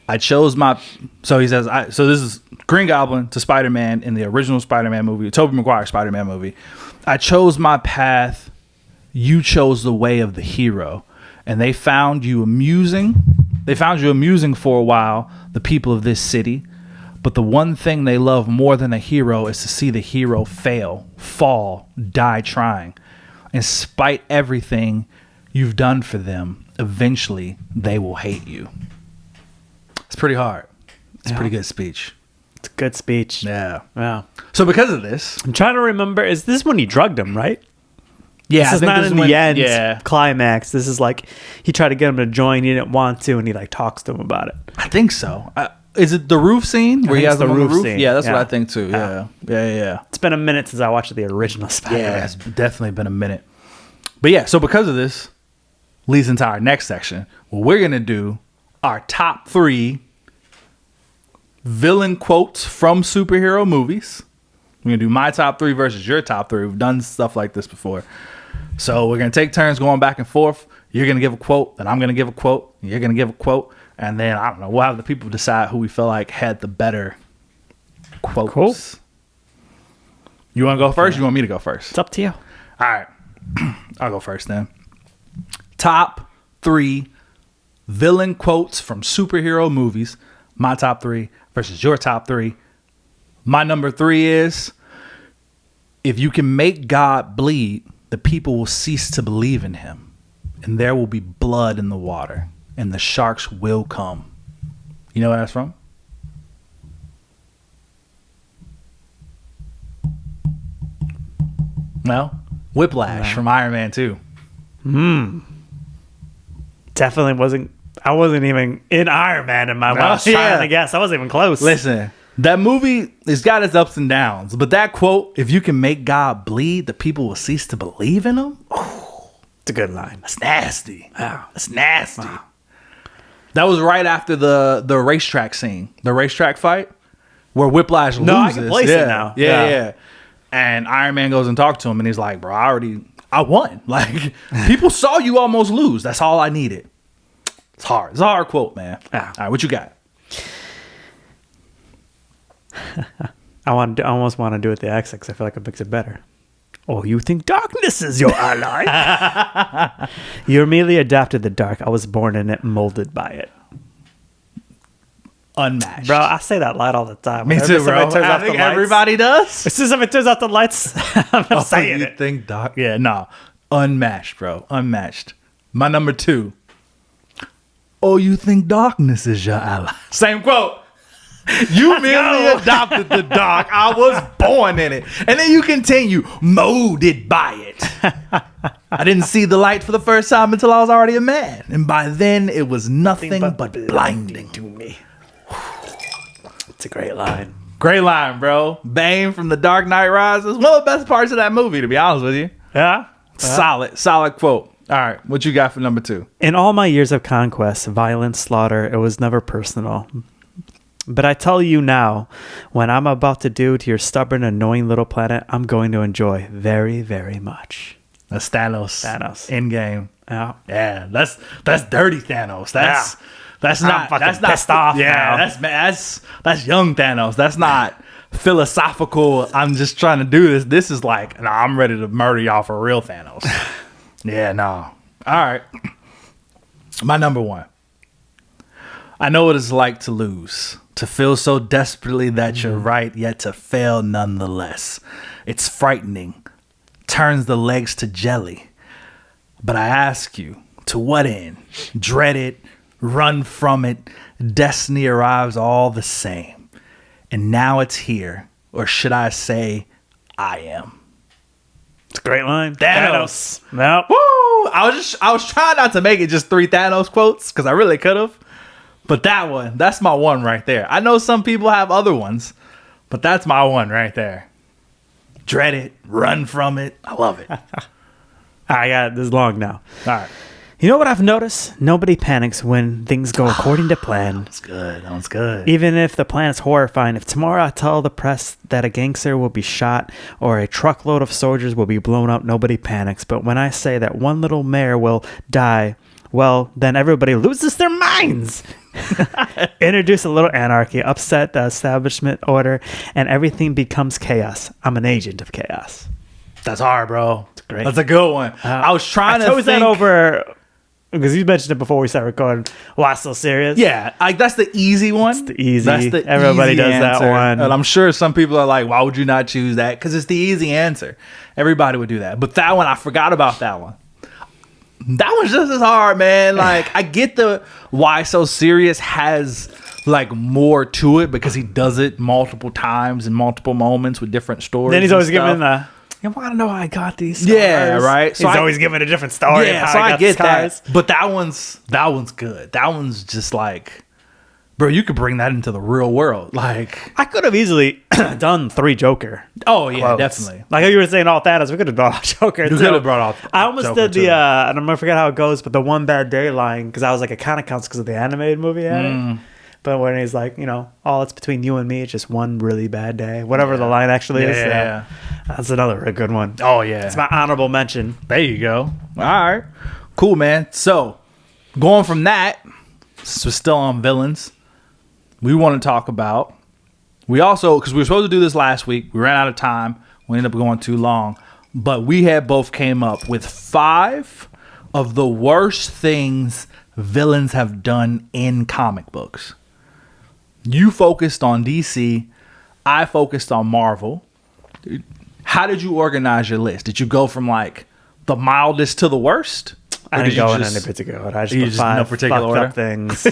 I chose my. So he says. So this is Green Goblin to Spider-Man in the original Spider-Man movie, Tobey Maguire Spider-Man movie. I chose my path. You chose the way of the hero, and they found you amusing. They found you amusing for a while, the people of this city. But the one thing they love more than a hero is to see the hero fail, fall, die trying. Despite everything you've done for them, eventually they will hate you. It's pretty hard. It's a pretty good speech. It's a good speech. Yeah. So because of this, I'm trying to remember. Is this when he drugged him, right? Yeah, this is not in the end. Yeah. Climax. This is like he tried to get him to join. He didn't want to, and he like talks to him about it. I think so. Is it the roof scene where he has the them on the roof roof? scene. Yeah, that's what Yeah. I think too. Yeah. It's been a minute since I watched the original Spider-Man. Yeah, it's definitely been a minute. But yeah, so because of this, leads into our next section. Well, we're gonna do our top 3 villain quotes from superhero movies. We're gonna do my top 3 versus your top 3. We've done stuff like this before. So we're gonna take turns going back and forth. You're gonna give a quote, and I'm gonna give a quote. You're gonna give a quote, and then I don't know. We'll have the people decide who we feel like had the better quotes. Cool. You want to go first? You want me to go first? It's up to you. All right, I'll go first then. Top 3 villain quotes from superhero movies. My top 3 versus your top 3. My number 3 is, if you can make God bleed, the people will cease to believe in him, and there will be blood in the water, and the sharks will come. You know where that's from? Well, Whiplash from Iron Man 2. Definitely wasn't. I wasn't even in Iron Man in my mind. I was trying to guess. I wasn't even close. Listen, that movie has got its ups and downs, but that quote, if you can make God bleed, the people will cease to believe in him. It's a good line. That's nasty. Wow. That's nasty. Wow. That was right after the racetrack scene, the racetrack fight, where Whiplash loses. No, I can place it now. Yeah. And Iron Man goes and talks to him, and he's like, bro, I won. Like, people saw you almost lose. That's all I needed. It's hard. It's a hard quote, man. Yeah. All right, what you got? I almost want to do it the accent because I feel like it makes it better. Oh, you think darkness is your ally? You immediately adapted the dark. I was born in it, molded by it. Unmatched. Bro, I say that line all the time. Me too, bro. I think everybody does. As soon as it turns out the lights, I'm saying you it. think dark? Yeah, no. Unmatched, bro. Unmatched. My number 2. Oh, you think darkness is your ally? Same quote. You merely adopted the dark. I was born in it. And then you continue, molded by it. I didn't see the light for the first time until I was already a man. And by then, it was nothing but blinding to me. It's a great line. Great line, bro. Bane from The Dark Knight Rises. One of the best parts of that movie, to be honest with you. Yeah? Solid quote. All right, what you got for number 2? In all my years of conquest, violence, slaughter, it was never personal. But I tell you now, when I'm about to do to your stubborn, annoying little planet, I'm going to enjoy very, very much. That's Thanos. Endgame. Yeah. Yeah, that's dirty Thanos. That's not pissed off. Yeah, now. that's young Thanos. That's not philosophical. I'm just trying to do this. This is like, nah, I'm ready to murder y'all for real Thanos. Yeah, no. All right. My number 1. I know what it's like to lose, to feel so desperately that you're right, yet to fail nonetheless. It's frightening, turns the legs to jelly. But I ask you, to what end? Dread it, run from it, destiny arrives all the same. And now it's here, or should I say, I am. It's a great line. Thanos. Nope. Woo! I was trying not to make it just 3 Thanos quotes, because I really could have. But that's my one right there. I know some people have other ones, but that's my one right there. Dread it, run from it. I love it. I got it. This is long now. All right. You know what I've noticed? Nobody panics when things go according to plan. That's good. That one's good. Even if the plan is horrifying, if tomorrow I tell the press that a gangster will be shot or a truckload of soldiers will be blown up, nobody panics. But when I say that one little mayor will die, well, then everybody loses their minds. Introduce a little anarchy, upset the establishment order, and everything becomes chaos. I'm an agent of chaos. That's hard, bro. It's great. That's a good one. I was trying to chose think. that over because you mentioned it before we started recording. Why so serious? Yeah, that's the easy one. It's the easy. That's the Everybody easy does answer. that one. And I'm sure some people are like, why would you not choose that? Because it's the easy answer. Everybody would do that. But that one, I forgot about that one. That one's just as hard, man. Like, I get the why so serious has like more to it because he does it multiple times in multiple moments with different stories. Then he's always giving the you want to know how I got these stars? Yeah, right. So he's always giving a different story. Yeah, so I get that. But that one's good. That one's just like, Bro, you could bring that into the real world. Like, I could have easily done 3 Joker. oh yeah, quotes. definitely. Like you were saying, all Thanos, we could have brought out Joker. You too. could have brought out. I almost Joker, did the, too. and I'm gonna forget how it goes, but the one bad day line, because I was like, it kind of counts because of the animated movie had it. But when he's like, all it's between you and me, it's just one really bad day. Whatever the line actually is. Yeah. That's another good one. Oh yeah. It's my honorable mention. There you go. All right. Cool, man. So, going from that, since we're still on villains, we want to talk about. We also, because we were supposed to do this last week, we ran out of time. We ended up going too long. But we had both came up with 5 of the worst things villains have done in comic books. You focused on DC. I focused on Marvel. How did you organize your list? Did you go from like the mildest to the worst? I didn't go in any particular order. I just You put just 5 no particular fucked order? up things.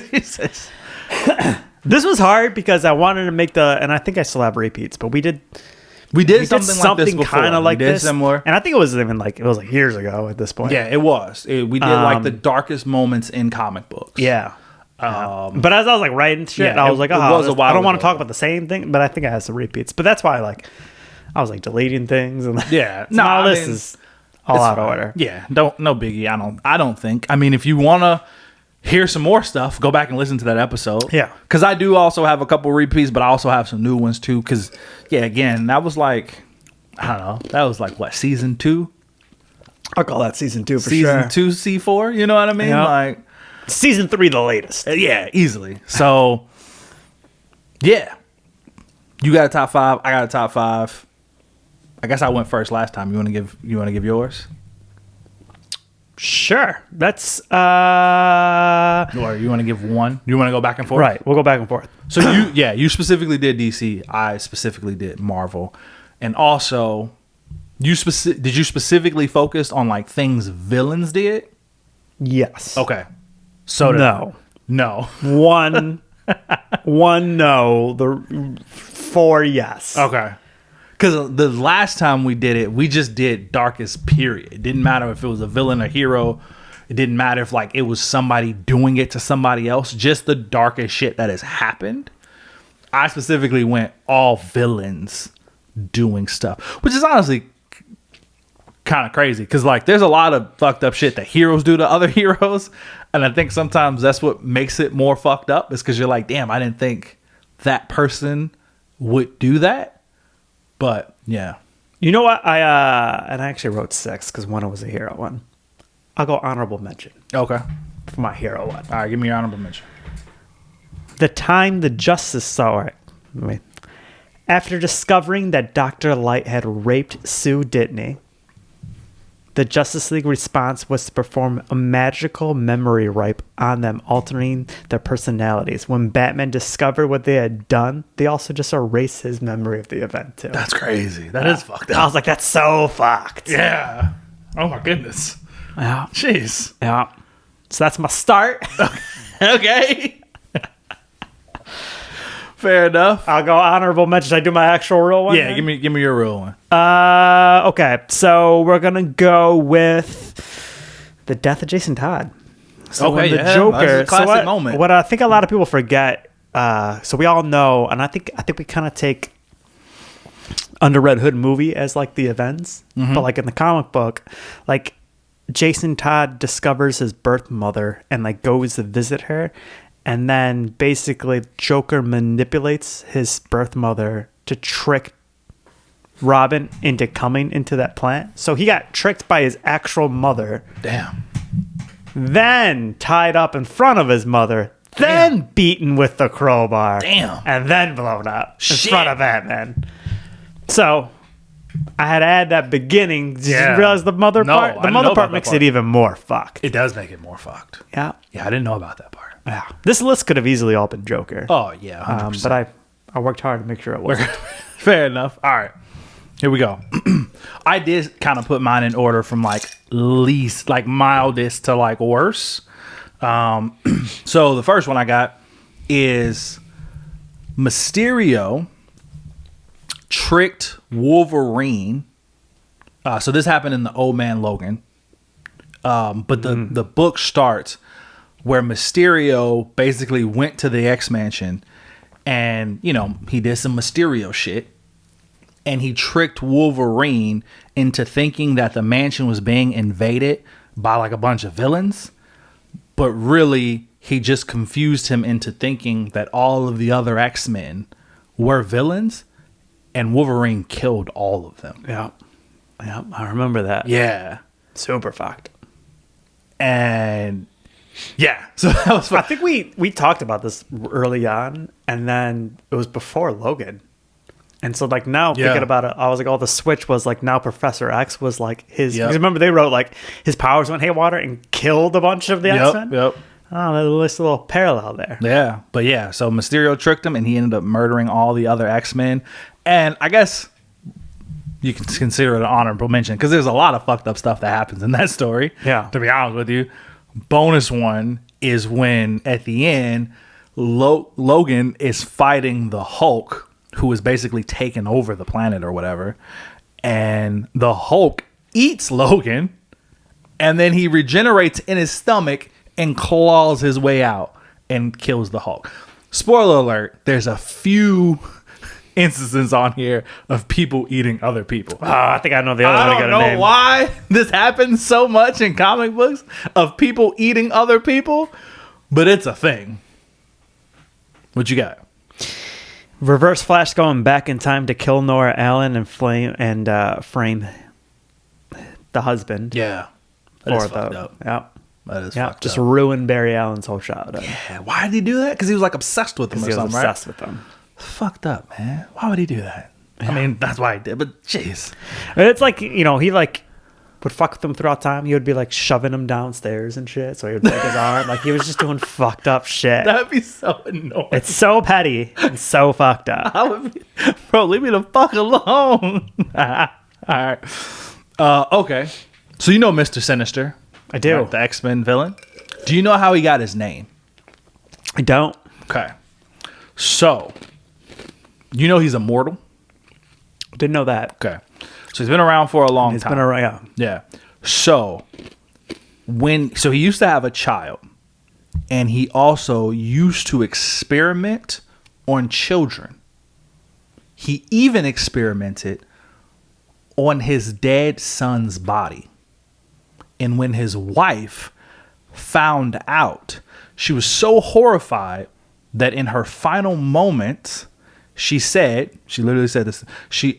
This was hard because I wanted to make and I think I still have repeats, but we did something like this before. kind of like we did this. similar. And I think it was like years ago at this point. Yeah, it was. We did like the darkest moments in comic books. Yeah. But as I was like writing shit, yeah, I was like, it was a while I don't want to ago. talk about the same thing, but I think I had some repeats. But that's why I was like deleting things and Yeah. so my I list mean, is all it's out of fine. order. Yeah, no biggie. I don't think. I mean, if you want to hear some more stuff, go back and listen to that episode. Yeah. Because I do also have a couple repeats, but I also have some new ones too. Because, yeah, again, that was like, I don't know. That was like, what, season 2? I'll call that season 2 for Season sure. 2, C4? You know what I mean? Yeah. Like, Season 3, the latest. yeah, easily. So, yeah. You got a top 5. I got a top 5. I guess I went first last time. You want to give yours? Sure. That's Or you want to give one? You want to go back and forth? right. We'll go back and forth. So you specifically did DC. I specifically did Marvel, and also did you specifically focus on like things villains did? Yes. Okay. So no. One no. The 4 yes. Okay. Because the last time we did it, we just did darkest period. It didn't matter if it was a villain or hero. It didn't matter if like it was somebody doing it to somebody else. Just the darkest shit that has happened. I specifically went all villains doing stuff, which is honestly kind of crazy. Because like there's a lot of fucked up shit that heroes do to other heroes. And I think sometimes that's what makes it more fucked up is because you're like, damn, I didn't think that person would do that. But yeah, You know what? I actually wrote 6 because one was a hero one. I'll go honorable mention okay. for my hero one. All right, give me your honorable mention. The time the Justice after discovering that Dr. Light had raped Sue Dittany, the Justice League response was to perform a magical memory wipe on them, altering their personalities. When Batman discovered what they had done, they also just erased his memory of the event too. That's crazy. That is fucked I up. was like, that's so fucked. Yeah. Oh my goodness. Yeah. Jeez. Yeah. So that's my start. Okay. Fair enough. I'll go honorable mention. Should I do my actual real one? Yeah, then? give me your real one. Okay, so we're gonna go with the death of Jason Todd. So Okay, when the yeah, Joker, that's a classic what, moment. What I think a lot of people forget. So we all know, and I think we kind of take Under Red Hood movie as like the events, but like in the comic book, like Jason Todd discovers his birth mother and like goes to visit her. And then basically Joker manipulates his birth mother to trick Robin into coming into that plant. So he got tricked by his actual mother, Damn. then tied up in front of his mother, then beaten with the crowbar. Damn. And then blown up in Shit. front of Batman. So I had to add that beginning. Did Yeah. you realize the mother No, I part? The didn't know mother about part that makes part. it even more fucked. It does make it more fucked. Yeah. Yeah, I didn't know about that part. Yeah. This list could have easily all been Joker. Oh yeah, 100%. But I worked hard to make sure it wasn't. Fair enough. All right, here we go. I did kind of put mine in order from like least, like mildest to like worse. So the first one I got is Mysterio tricked Wolverine. So this happened in the Old Man Logan. But the book starts where Mysterio basically went to the X-Mansion and, you know, he did some Mysterio shit. And he tricked Wolverine into thinking that the mansion was being invaded by like a bunch of villains. But really, he just confused him into thinking that all of the other X-Men were villains. And Wolverine killed all of them. Yeah. Yeah, I remember that. Yeah. Super fucked. And yeah, so that was fun. I think we talked about this early on, and then it was before Logan. And so, like, now thinking about it, I was like, oh, the switch was like now Professor X was like his. Because remember, they wrote like his powers went haywire and killed a bunch of the X-Men? Yep. Oh, there's a little parallel there. Yeah. But yeah, so Mysterio tricked him and he ended up murdering all the other X-Men. And I guess you can consider it an honorable mention because there's a lot of fucked up stuff that happens in that story. Yeah. To be honest with you. Bonus one is when at the end, Logan is fighting the Hulk, who is basically taking over the planet or whatever. And the Hulk eats Logan, and then he regenerates in his stomach and claws his way out and kills the Hulk. Spoiler alert, there's a few instances on here of people eating other people. I think I know the other one. I don't know why this happens so much in comic books of people eating other people, but it's a thing. What you got? Reverse Flash going back in time to kill Nora Allen and frame the husband. Yeah. That is fucked up. Yep. That is fucked just up. ruin Barry Allen's whole childhood. Yeah. Why did he do that? Because he was like obsessed with him or He was something, obsessed right? with them. Fucked up, man. Why would he do that? I mean, that's why he did, but jeez. It's like, you know, he like would fuck with them throughout time. He would be like shoving him downstairs and shit. So he would break his arm. Like he was just doing fucked up shit. That'd be so annoying. It's so petty and so fucked up. I would be, bro, leave me the fuck alone. All right. Okay. So you know Mr. Sinister. I do. Right? The X-Men villain. Do you know how he got his name? I don't. Okay. So, you know he's immortal? Didn't know that. Okay. So he's been around for a long It's time. been around. Yeah. So he used to have a child, and he also used to experiment on children. He even experimented on his dead son's body. And when his wife found out, she was so horrified that in her final moments, she literally said this, she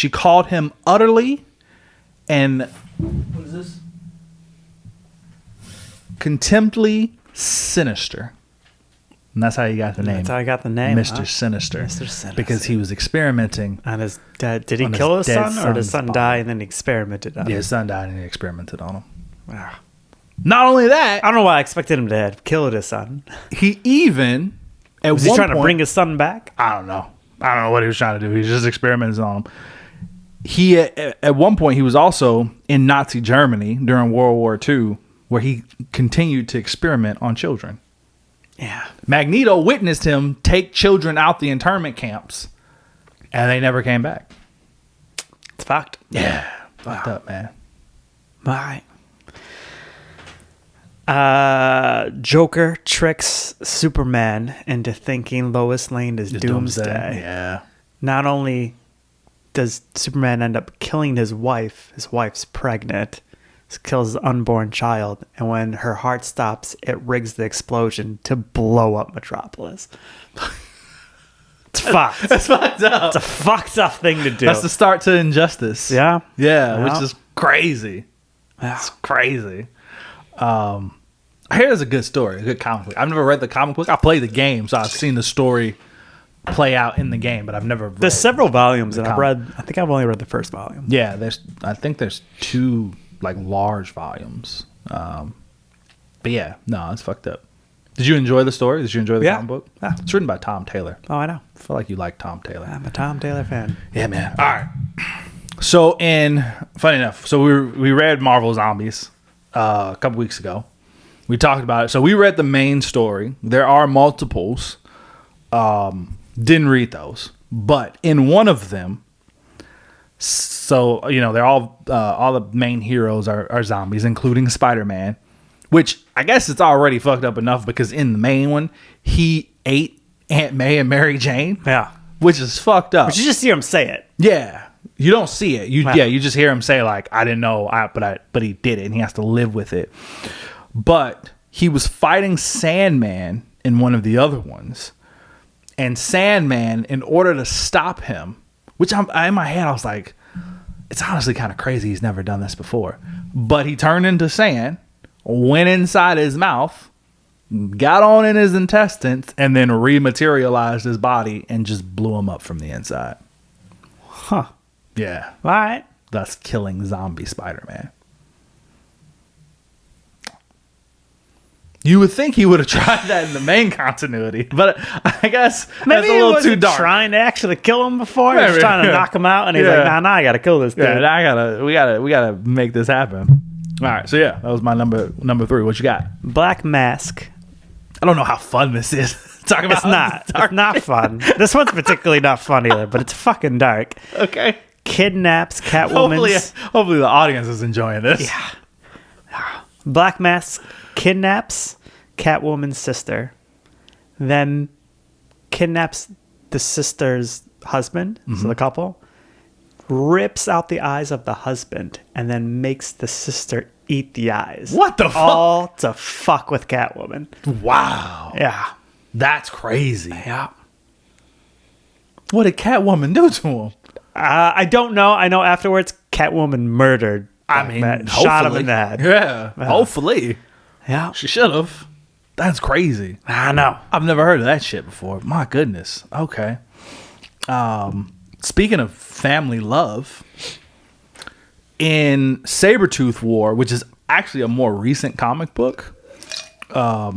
called him utterly and what is this? Contemptly sinister. And that's how he got the name. That's how I got the name. Mr. Sinister. Mr. Sinister. Because he was experimenting. On his dad. Did he On kill his his dead son, or did his son's son die and then he experimented on Yeah, him? his son died and he experimented on him. Ah. Not only that, I don't know why I expected him to have killed his son. he even at Was he one trying to point- bring his son back? I don't know what he was trying to do. He was just experimenting on him. He at one point he was also in Nazi Germany during World War II, where he continued to experiment on children. Yeah. Magneto witnessed him take children out the internment camps, and they never came back. It's fucked. Yeah, fucked up, man. All right. Joker tricks Superman into thinking Lois Lane is Doomsday. Yeah. Not only does Superman end up killing his wife's pregnant, kills his unborn child, and when her heart stops, it rigs the explosion to blow up Metropolis. It's fucked. That's fucked up. It's a fucked up thing to do. That's the start to Injustice. Yeah. Yeah, which is crazy. Yeah. It's crazy. Here's a good story, a good comic book. I've never read the comic book. I played the game, so I've seen the story play out in the game, but I've never read. There's several volumes, and comic. I think I've only read the first volume. Yeah, I think there's 2 like large volumes. But yeah, no, it's fucked up. Did you enjoy the story? Did you enjoy the comic book? Yeah. It's written by Tom Taylor. Oh, I know. I feel like you like Tom Taylor. I'm a Tom Taylor fan. Yeah, man. All right. So funny enough, so we read Marvel Zombies a couple weeks ago. We talked about it. So we read the main story. There are multiples. Didn't read those, but in one of them, so they're all the main heroes are zombies, including Spider-Man, which I guess it's already fucked up enough because in the main one, he ate Aunt May and Mary Jane. Yeah. Which is fucked up. But you just hear him say it. Yeah. You don't see it. You just hear him say like, I didn't know, but he did it and he has to live with it. But he was fighting Sandman in one of the other ones. And Sandman, in order to stop him, which in my head, I was like, it's honestly kind of crazy. He's never done this before. But he turned into sand, went inside his mouth, got on in his intestines, and then rematerialized his body and just blew him up from the inside. Huh. Yeah. All right. Thus killing zombie Spider-Man. You would think he would have tried that in the main continuity, but I guess Maybe that's a little too dark. Trying to actually kill him before, he's trying to knock him out, and he's like, "Nah, I gotta kill this dude. Yeah, we gotta make this happen." All right, so yeah, that was my number 3. What you got? Black Mask. I don't know how fun this is. Talking about It's not fun. This one's particularly not fun either, but it's fucking dark. Okay. Kidnaps Catwoman's. Hopefully the audience is enjoying this. Yeah. Black Mask kidnaps Catwoman's sister, then kidnaps the sister's husband, so the couple, rips out the eyes of the husband, and then makes the sister eat the eyes. What the fuck? All to fuck with Catwoman. Wow. Yeah. That's crazy. Yeah. What did Catwoman do to him? I don't know. I know afterwards Catwoman murdered. Shot him in the head. Yeah. Hopefully. Yeah. She should have. That's crazy. I know. I've never heard of that shit before. My goodness. Okay. Speaking of family love, in Sabretooth War, which is actually a more recent comic book,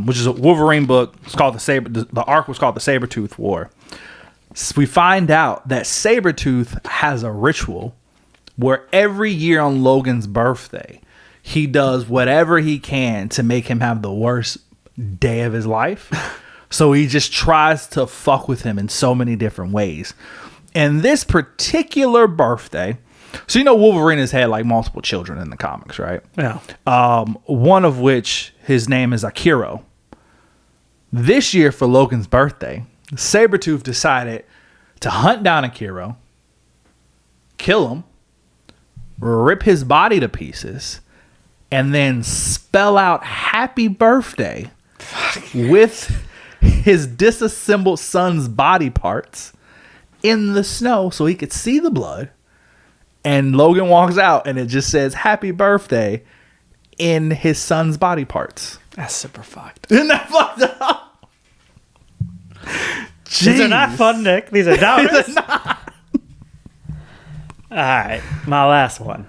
which is a Wolverine book. It's called the arc was called the Sabretooth War. So we find out that Sabretooth has a ritual where every year on Logan's birthday, he does whatever he can to make him have the worst day of his life. So he just tries to fuck with him in so many different ways. And this particular birthday, so Wolverine has had like multiple children in the comics, right? Yeah. One of which his name is Akiro. This year for Logan's birthday, Sabretooth decided to hunt down Akiro, kill him, rip his body to pieces, and then spell out happy birthday with his disassembled son's body parts in the snow so he could see the blood. And Logan walks out and it just says happy birthday in his son's body parts. That's super fucked. Isn't that fucked up? These are not fun, Nick. These are downers. All right, my last one.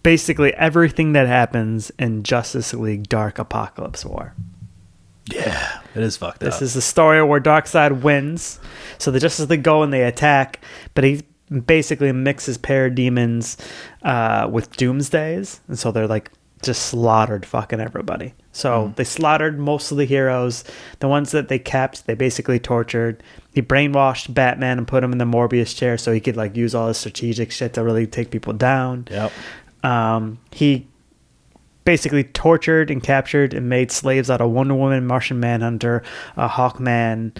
Basically, everything that happens in Justice League Dark Apocalypse War. Yeah, it is fucked up. This is the story where Darkseid wins. So the Justice League go and they attack, but he basically mixes parademons with Doomsdays, and so they're like just slaughtered fucking everybody. So they slaughtered most of the heroes. The ones that they kept, they basically tortured. He brainwashed Batman and put him in the Morbius chair so he could like use all his strategic shit to really take people down. Yep. He basically tortured and captured and made slaves out of Wonder Woman, Martian Manhunter, Hawkman.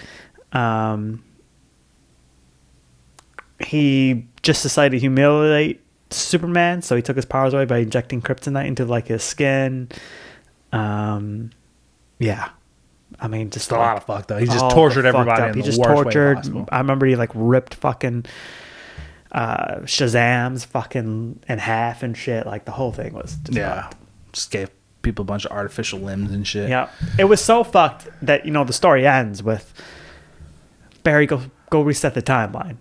He just decided to humiliate Superman, so he took his powers away by injecting kryptonite into like his skin. Yeah, I mean, just a lot of fucked up. He just tortured everybody. In he the just worst tortured. way possible. I remember he like ripped fucking Shazam's fucking in half and shit. Like the whole thing was just fucked. Just gave people a bunch of artificial limbs and shit. Yeah, it was so fucked that the story ends with Barry go reset the timeline.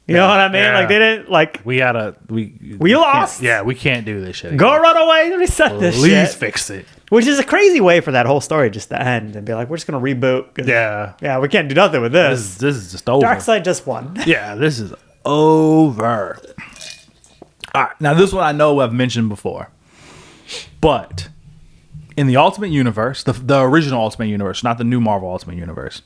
You know what I mean? Yeah. Like they didn't like. We lost. Yeah, we can't do this shit again. Go run away and reset this shit. Please fix it. Which is a crazy way for that whole story just to end and be like, we're just gonna reboot. Yeah, we can't do nothing with this. This is just over. Darkseid just won. Yeah, this is over. All right, now this one I know I've mentioned before, but in the Ultimate Universe, the original Ultimate Universe, not the new Marvel Ultimate Universe,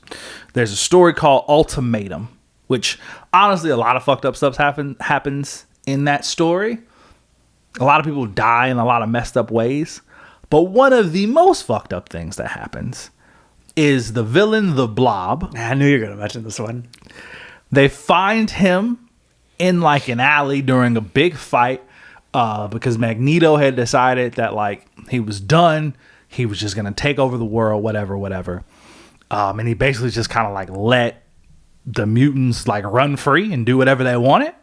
there's a story called Ultimatum, which honestly a lot of fucked up stuff happens in that story. A lot of people die in a lot of messed up ways, But one of the most fucked up things that happens is the villain, the Blob. I knew you were going to mention this one. They find him in like an alley during a big fight because Magneto had decided that like he was done. He was just going to take over the world, whatever. And he basically just kind of like let the mutants like run free and do whatever they wanted.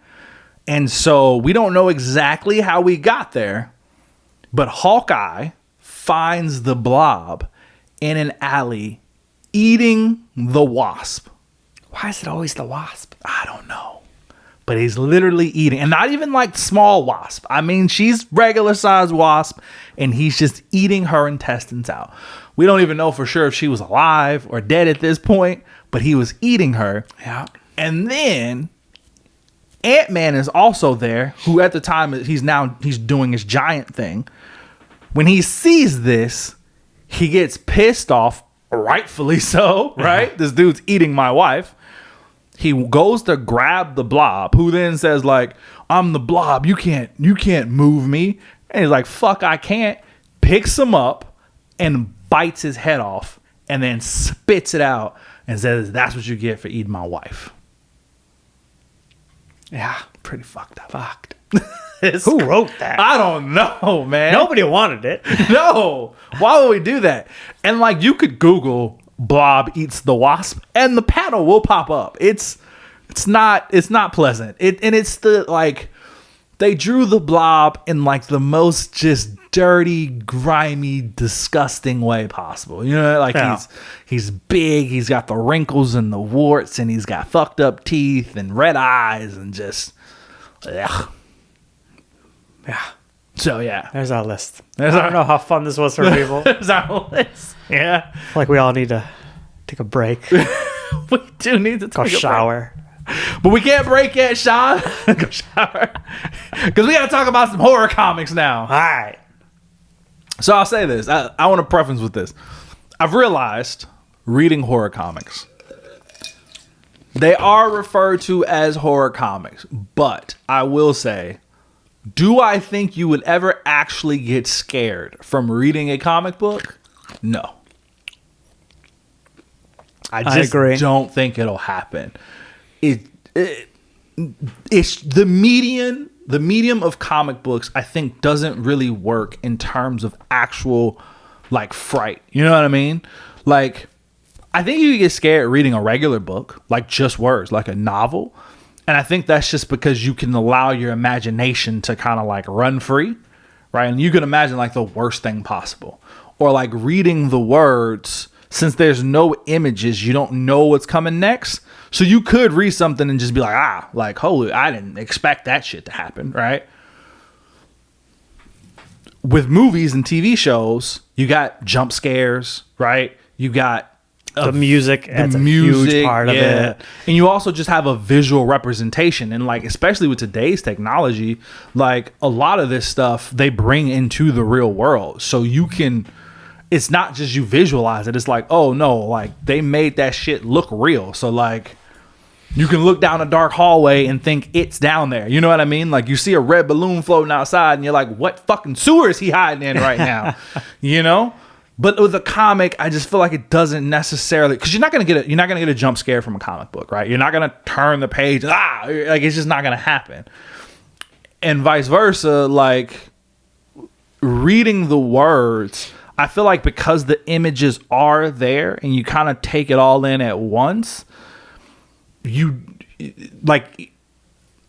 And so we don't know exactly how we got there, but Hawkeye finds the Blob in an alley eating the Wasp. Why is it always the Wasp? I don't know. But he's literally eating, and not even like small wasp. I mean, she's regular sized wasp, and he's just eating her intestines out. We don't even know for sure if she was alive or dead at this point, but he was eating her. Yeah. And then Ant-Man is also there, who at the time he's doing his giant thing. When he sees this, he gets pissed off, rightfully so, right? This dude's eating my wife. He goes to grab the Blob, who then says like, I'm the Blob, you can't move me. And he's like, fuck, I can't. Picks him up and bites his head off and then spits it out and says, that's what you get for eating my wife. Yeah. Pretty fucked up. Fucked. It's Who wrote that? I don't know, man. Nobody wanted it. No. Why would we do that? And like you could Google Blob eats the Wasp and the panel will pop up. It's not pleasant. It's the like they drew the Blob in like the most just dirty, grimy, disgusting way possible. You know, like he's big, he's got the wrinkles and the warts, and he's got fucked up teeth and red eyes and just ugh. Yeah. So yeah. There's our list. I don't know how fun this was for people. There's our list. Yeah. Like we all need to take a break. We do need to Go take a shower. break. But we can't break yet, Sean. Go shower. Because we got to talk about some horror comics now. All right. So I'll say this. I want to preface with this. I've realized reading horror comics, they are referred to as horror comics. But I will say, do I think you would ever actually get scared from reading a comic book? No. I agree. Don't think it'll happen. It's the medium of comic books, I think, doesn't really work in terms of actual like fright. You know what I mean? Like, I think you get scared reading a regular book, like just words, like a novel. And I think that's just because you can allow your imagination to kind of like run free, right? And you can imagine like the worst thing possible. Or like reading the words, since there's no images, you don't know what's coming next. So you could read something and just be like, holy, I didn't expect that shit to happen, right? With movies and TV shows, you got jump scares, right? You got The music adds a huge part of it. And you also just have a visual representation. And like, especially with today's technology, like a lot of this stuff they bring into the real world. So you can, it's not just you visualize it. It's like, oh no, like they made that shit look real. So like you can look down a dark hallway and think it's down there. You know what I mean? Like you see a red balloon floating outside and you're like, what fucking sewer is he hiding in right now? You know? But with a comic, I just feel like it doesn't necessarily, because you're not gonna get a jump scare from a comic book, right? You're not gonna turn the page, like it's just not gonna happen. And vice versa, like reading the words, I feel like because the images are there and you kind of take it all in at once, you like,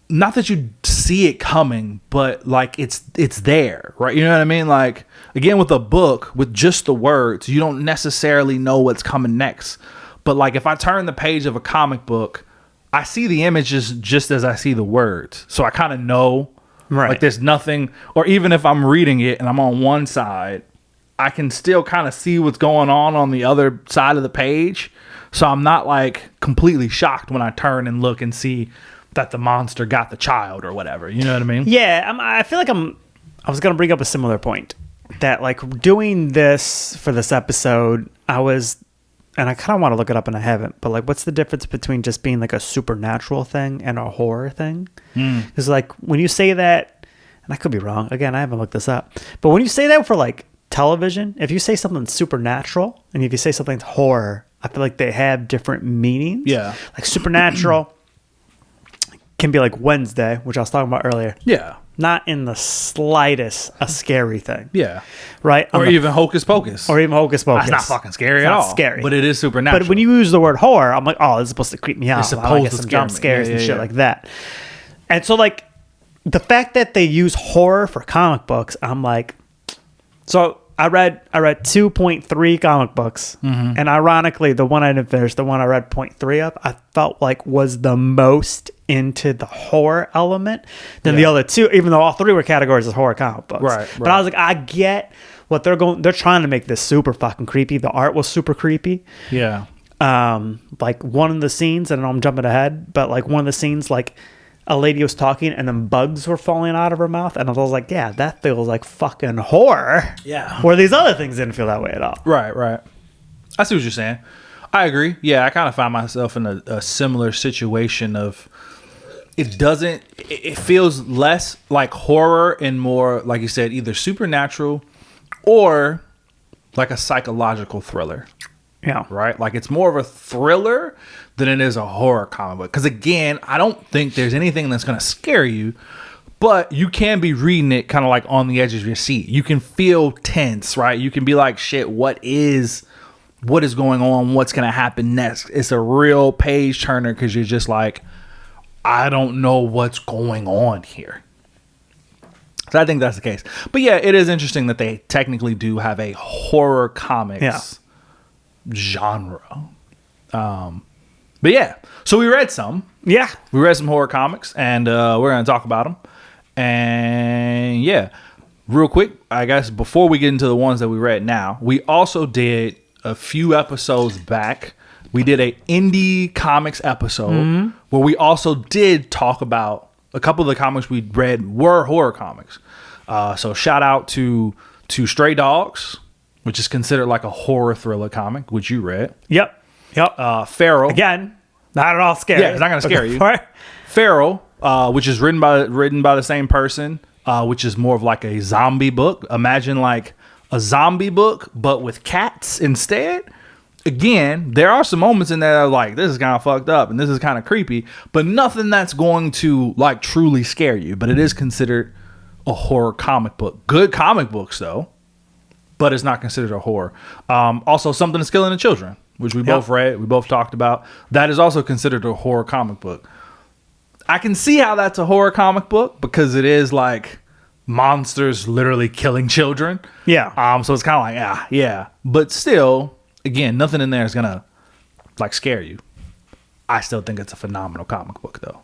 not that you see it coming, but like it's there, right? You know what I mean? Like, again, with a book, with just the words, you don't necessarily know what's coming next. But like if I turn the page of a comic book, I see the images just as I see the words. So I kind of know, right? Like there's nothing, or even if I'm reading it and I'm on one side, I can still kind of see what's going on the other side of the page. So I'm not like completely shocked when I turn and look and see that the monster got the child or whatever. You know what I mean? Yeah, I feel like I was going to bring up a similar point. That like doing this for this episode, and I kind of want to look it up and I haven't, but like what's the difference between just being like a supernatural thing and a horror thing? Because like when you say that, and I could be wrong, again, I haven't looked this up, but when you say that for like television, if you say something's supernatural and if you say something's horror, I feel like they have different meanings. Yeah. Like supernatural can be like Wednesday, which I was talking about earlier. Yeah. Not in the slightest a scary thing. Yeah. Right? Or even Hocus Pocus. Or even Hocus Pocus. That's not fucking scary It's at not all. scary. But it is supernatural. But when you use the word horror, I'm like, oh, it's supposed to creep me out. It's supposed I get to some scare jump me. scares and Yeah, shit yeah. like that. And so, like, the fact that they use horror for comic books, I'm like, so I read 2.3 comic books, and ironically, the one I didn't finish, the one I read 0.3 of, I felt like was the most into the horror element than the other two, even though all three were categories as horror comic books. Right. But I was like, I get what they're trying to make this super fucking creepy. The art was super creepy. Yeah. Like one of the scenes, I don't know, I'm jumping ahead, but like one of the scenes, like a lady was talking and then bugs were falling out of her mouth, and I was like, yeah, that feels like fucking horror. Yeah. Where these other things didn't feel that way at all. Right, right. I see what you're saying. I agree. Yeah, I kind of find myself in a similar situation of it feels less like horror and more, like you said, either supernatural or like a psychological thriller. Yeah. Right? Like it's more of a thriller than it is a horror comic book. Because again, I don't think there's anything that's going to scare you, but you can be reading it kind of like on the edge of your seat. You can feel tense, right? You can be like, shit, what is going on? What's going to happen next? It's a real page turner because you're just like, I don't know what's going on here. So I think that's the case. But yeah, it is interesting that they technically do have a horror comics genre. But yeah, so we read some. Yeah. We read some horror comics, and we're going to talk about them. And yeah, real quick, I guess before we get into the ones that we read now, we also did a few episodes back. We did a indie comics episode where we also did talk about a couple of the comics we read were horror comics. So shout out to Stray Dogs, which is considered like a horror thriller comic, which you read. Yep. Feral. Again, not at all scary. Yeah, it's not going to scare you. Feral, which is written by the same person, which is more of like a zombie book. Imagine like a zombie book, but with cats instead. Again, there are some moments in there that are like, this is kind of fucked up and this is kind of creepy, but nothing that's going to like truly scare you. But it is considered a horror comic book. Good comic books though, but it's not considered a horror. Also, Something is Killing the Children, which we both read, we both talked about. That is also considered a horror comic book. I can see how that's a horror comic book because it is like monsters literally killing children. Yeah. So it's kind of like, yeah. But still, again, nothing in there is going to like scare you. I still think it's a phenomenal comic book though.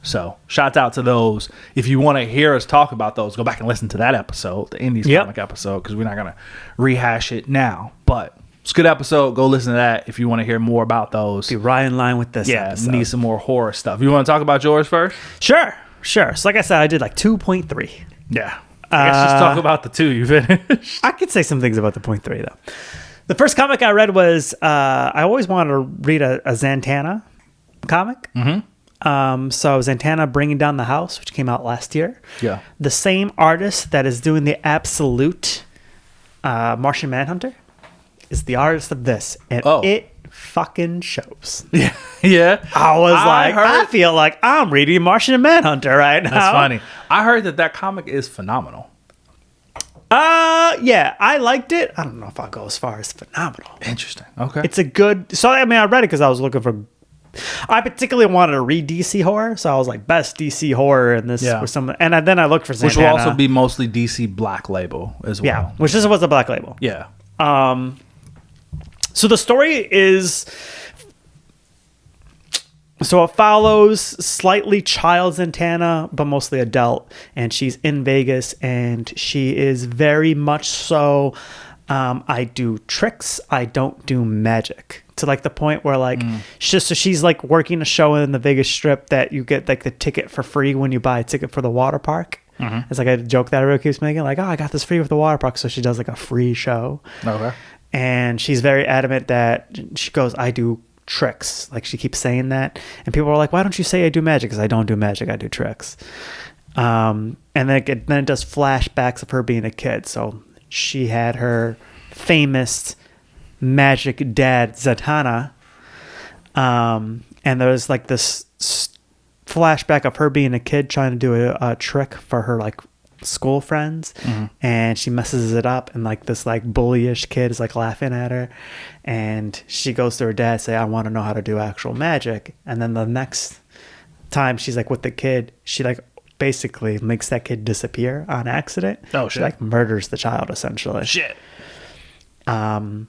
So shouts out to those. If you want to hear us talk about those, go back and listen to that episode, the Indies comic episode, because we're not going to rehash it now. But it's a good episode. Go listen to that if you want to hear more about those. Be right in line with this episode. Need some more horror stuff. You want to talk about yours first? Sure. So like I said, I did like 2.3. Yeah. I guess just talk about the two you finished. I could say some things about the 0.3 though. The first comic I read was I always wanted to read a Zatanna comic. So Zatanna Bringing Down the House, which came out last year. Yeah. The same artist that is doing the absolute Martian Manhunter is the artist of this, and it fucking shows. Yeah. I feel like I'm reading Martian Manhunter right now. That's funny. I heard that comic is phenomenal. Yeah, I liked it. I don't know if I'll go as far as phenomenal. Interesting. Okay. It's a good. So I mean, I read it because I was looking for. I particularly wanted to read DC horror, so I was like, best DC horror, and this was some. And then I looked for Zatanna, which will also be mostly DC Black Label as well. Yeah, which this was a Black Label. Yeah. So the story is. So it follows slightly child Zatanna, but mostly adult, and she's in Vegas, and she is very much so. I do tricks. I don't do magic. To like the point where like she's like working a show in the Vegas Strip that you get like the ticket for free when you buy a ticket for the water park. It's like a joke that everyone keeps making, like, oh, I got this free with the water park. So she does like a free show. Okay. And she's very adamant that she goes, I do tricks. Like she keeps saying that, and people are like, why don't you say I do magic? Because I don't do magic, I do tricks. And then it does flashbacks of her being a kid. So she had her famous magic dad, Zatanna. And there's like this flashback of her being a kid trying to do a trick for her like school friends, and she messes it up, and like this like bullyish kid is like laughing at her, and she goes to her dad, say, I want to know how to do actual magic. And then the next time she's like with the kid, she like basically makes that kid disappear on accident. Oh, she shit. like murders the child essentially. Shit. So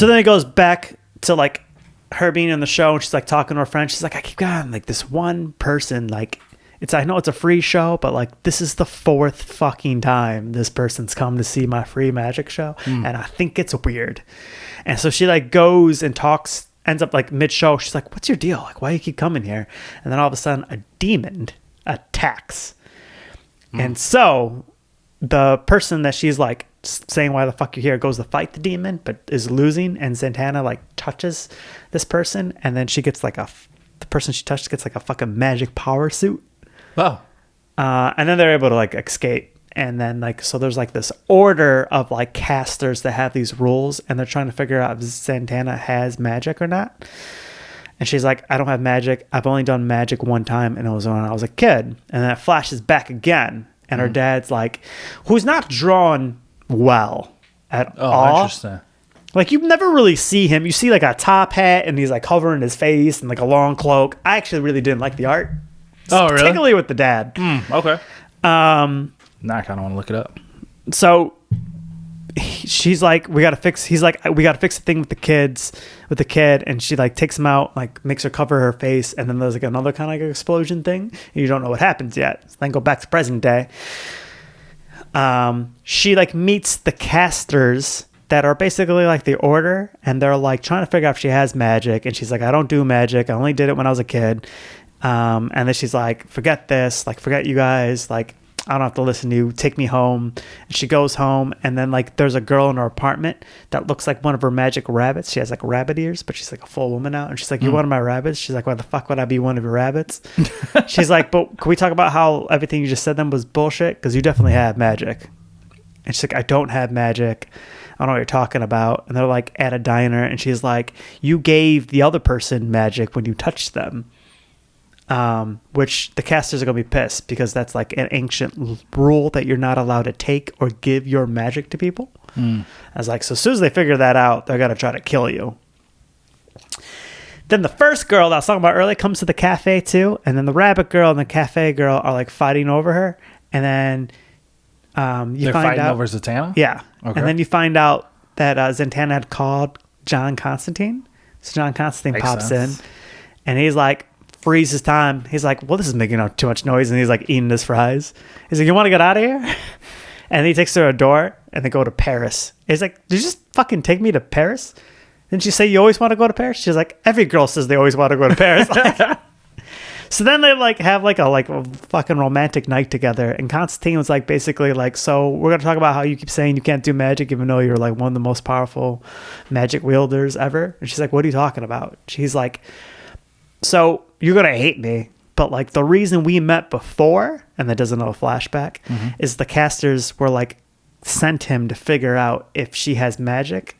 then it goes back to like her being in the show, and she's like talking to her friend. She's like, I keep going like this one person, like I know it's a free show, but like this is the 4th fucking time this person's come to see my free magic show, and I think it's weird. And so she like goes and talks, ends up like mid-show. She's like, what's your deal? Like, why do you keep coming here? And then all of a sudden a demon attacks. And so the person that she's like saying why the fuck you're here goes to fight the demon, but is losing, and Zatanna like touches this person, and then she gets like the person she touched gets like a fucking magic power suit. Oh. And then they're able to like escape. And then like, so there's like this order of like casters that have these rules, and they're trying to figure out if Zatanna has magic or not. And she's like, I don't have magic. I've only done magic one time, and it was when I was a kid. And then it flashes back again. And her dad's like, who's not drawn well at all. Interesting. Like, you never really see him. You see like a top hat, and he's like covering his face and like a long cloak. I actually really didn't like the art. Oh, really? Particularly with the dad. Okay. Now I kind of want to look it up. So she's like, we got to fix, he's like, we got to fix the thing with the kid. And she like takes him out, like makes her cover her face. And then there's like another kind of like explosion thing. And you don't know what happens yet. So then go back to present day. She like meets the casters that are basically like the order. And they're like trying to figure out if she has magic. And she's like, I don't do magic. I only did it when I was a kid. And then she's like, forget this, like, forget you guys, like, I don't have to listen to you, take me home. And she goes home, and then like there's a girl in her apartment that looks like one of her magic rabbits. She has like rabbit ears, but she's like a full woman now. And she's like, you're one of my rabbits? She's like, why the fuck would I be one of your rabbits? She's like, but can we talk about how everything you just said then was bullshit? Because you definitely have magic. And she's like, I don't have magic. I don't know what you're talking about. And they're like at a diner, and she's like, you gave the other person magic when you touched them. Which the casters are going to be pissed, because that's like an ancient rule that you're not allowed to take or give your magic to people. I was like, so as soon as they figure that out, they're going to try to kill you. Then the first girl that I was talking about earlier comes to the cafe too. And then the rabbit girl and the cafe girl are like fighting over her. And then They're fighting over Zatanna? Yeah. Okay. And then you find out that Zatanna had called John Constantine. So John Constantine Makes pops sense. in, and he's like, freezes time. He's like, well, this is making too much noise. And he's like eating his fries. He's like, you want to get out of here? And he takes her to a door, and they go to Paris. He's like, did you just fucking take me to Paris? Didn't you say you always want to go to Paris? She's like, every girl says they always want to go to Paris. So then they like have like a fucking romantic night together. And Constantine was like, basically like, so we're going to talk about how you keep saying you can't do magic, even though you're like one of the most powerful magic wielders ever. And she's like, what are you talking about? She's like, so you're going to hate me, but like the reason we met before, and that doesn't know a flashback, is the casters were like sent him to figure out if she has magic.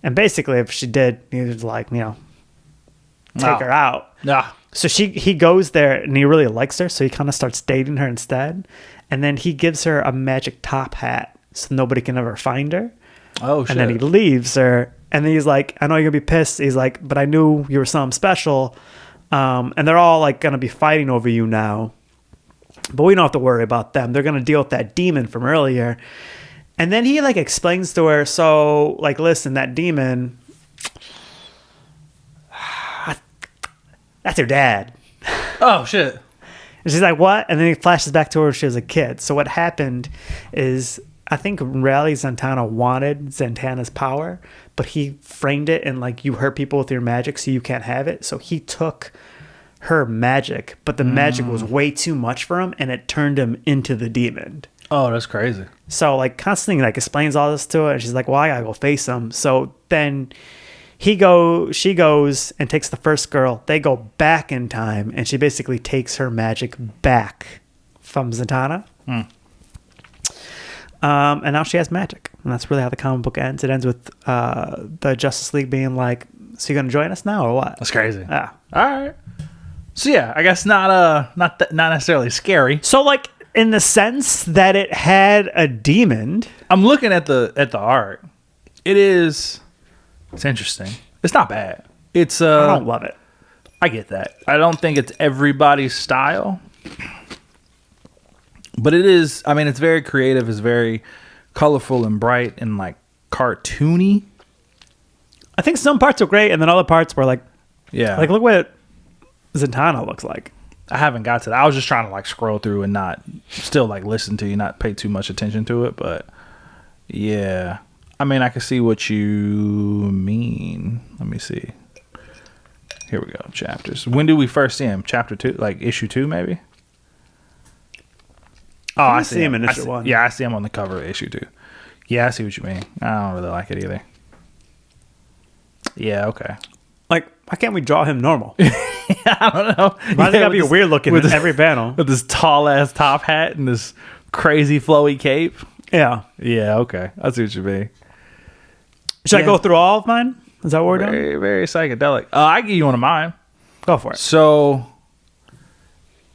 And basically if she did, he was like, you know, take her out. Yeah. So he goes there, and he really likes her, so he kind of starts dating her instead. And then he gives her a magic top hat so nobody can ever find her. Oh, shit. And then he leaves her, and then he's like, I know you're going to be pissed. He's like, but I knew you were something special. And they're all like going to be fighting over you now. But we don't have to worry about them. They're going to deal with that demon from earlier. And then he like explains to her, so like, listen, that demon, that's her dad. Oh, shit. And she's like, what? And then he flashes back to her when she was a kid. So what happened is, I think in reality Zatanna wanted Zatanna's power, but he framed it in like, you hurt people with your magic, so you can't have it. So he took her magic, but the magic was way too much for him, and it turned him into the demon. Oh, that's crazy. So like Constantine like explains all this to her, and she's like, well, I gotta go face him. So then she goes and takes the first girl. They go back in time, and she basically takes her magic back from Zatanna. And now she has magic. And that's really how the comic book ends. It ends with the Justice League being like, so you're going to join us now or what? That's crazy. Yeah. All right. So yeah, I guess not necessarily scary. So like in the sense that it had a demon. I'm looking at the art. It's interesting. It's not bad. It's I don't love it. I get that. I don't think it's everybody's style. But it is, I mean, it's very creative, it's very colorful and bright and like cartoony. I think some parts are great and then other parts were like, Yeah. look what Zatanna looks like. I haven't got to that. I was just trying to like scroll through and not still like listen to you, not pay too much attention to it. But yeah, I mean, I can see what you mean. Let me see. Here we go. Chapters. When did we first see him? Chapter 2, like issue 2, maybe? Oh, I see him in issue 1. Yeah, I see him on the cover of issue 2. Yeah, I see what you mean. I don't really like it either. Yeah, okay. Like, why can't we draw him normal? I don't know. Why does it gotta be weird looking in every panel? With this tall ass top hat and this crazy flowy cape. Yeah. Yeah, okay. I see what you mean. Should I go through all of mine? Is that what we're doing? Very, very psychedelic. I give you one of mine. Go for it. So,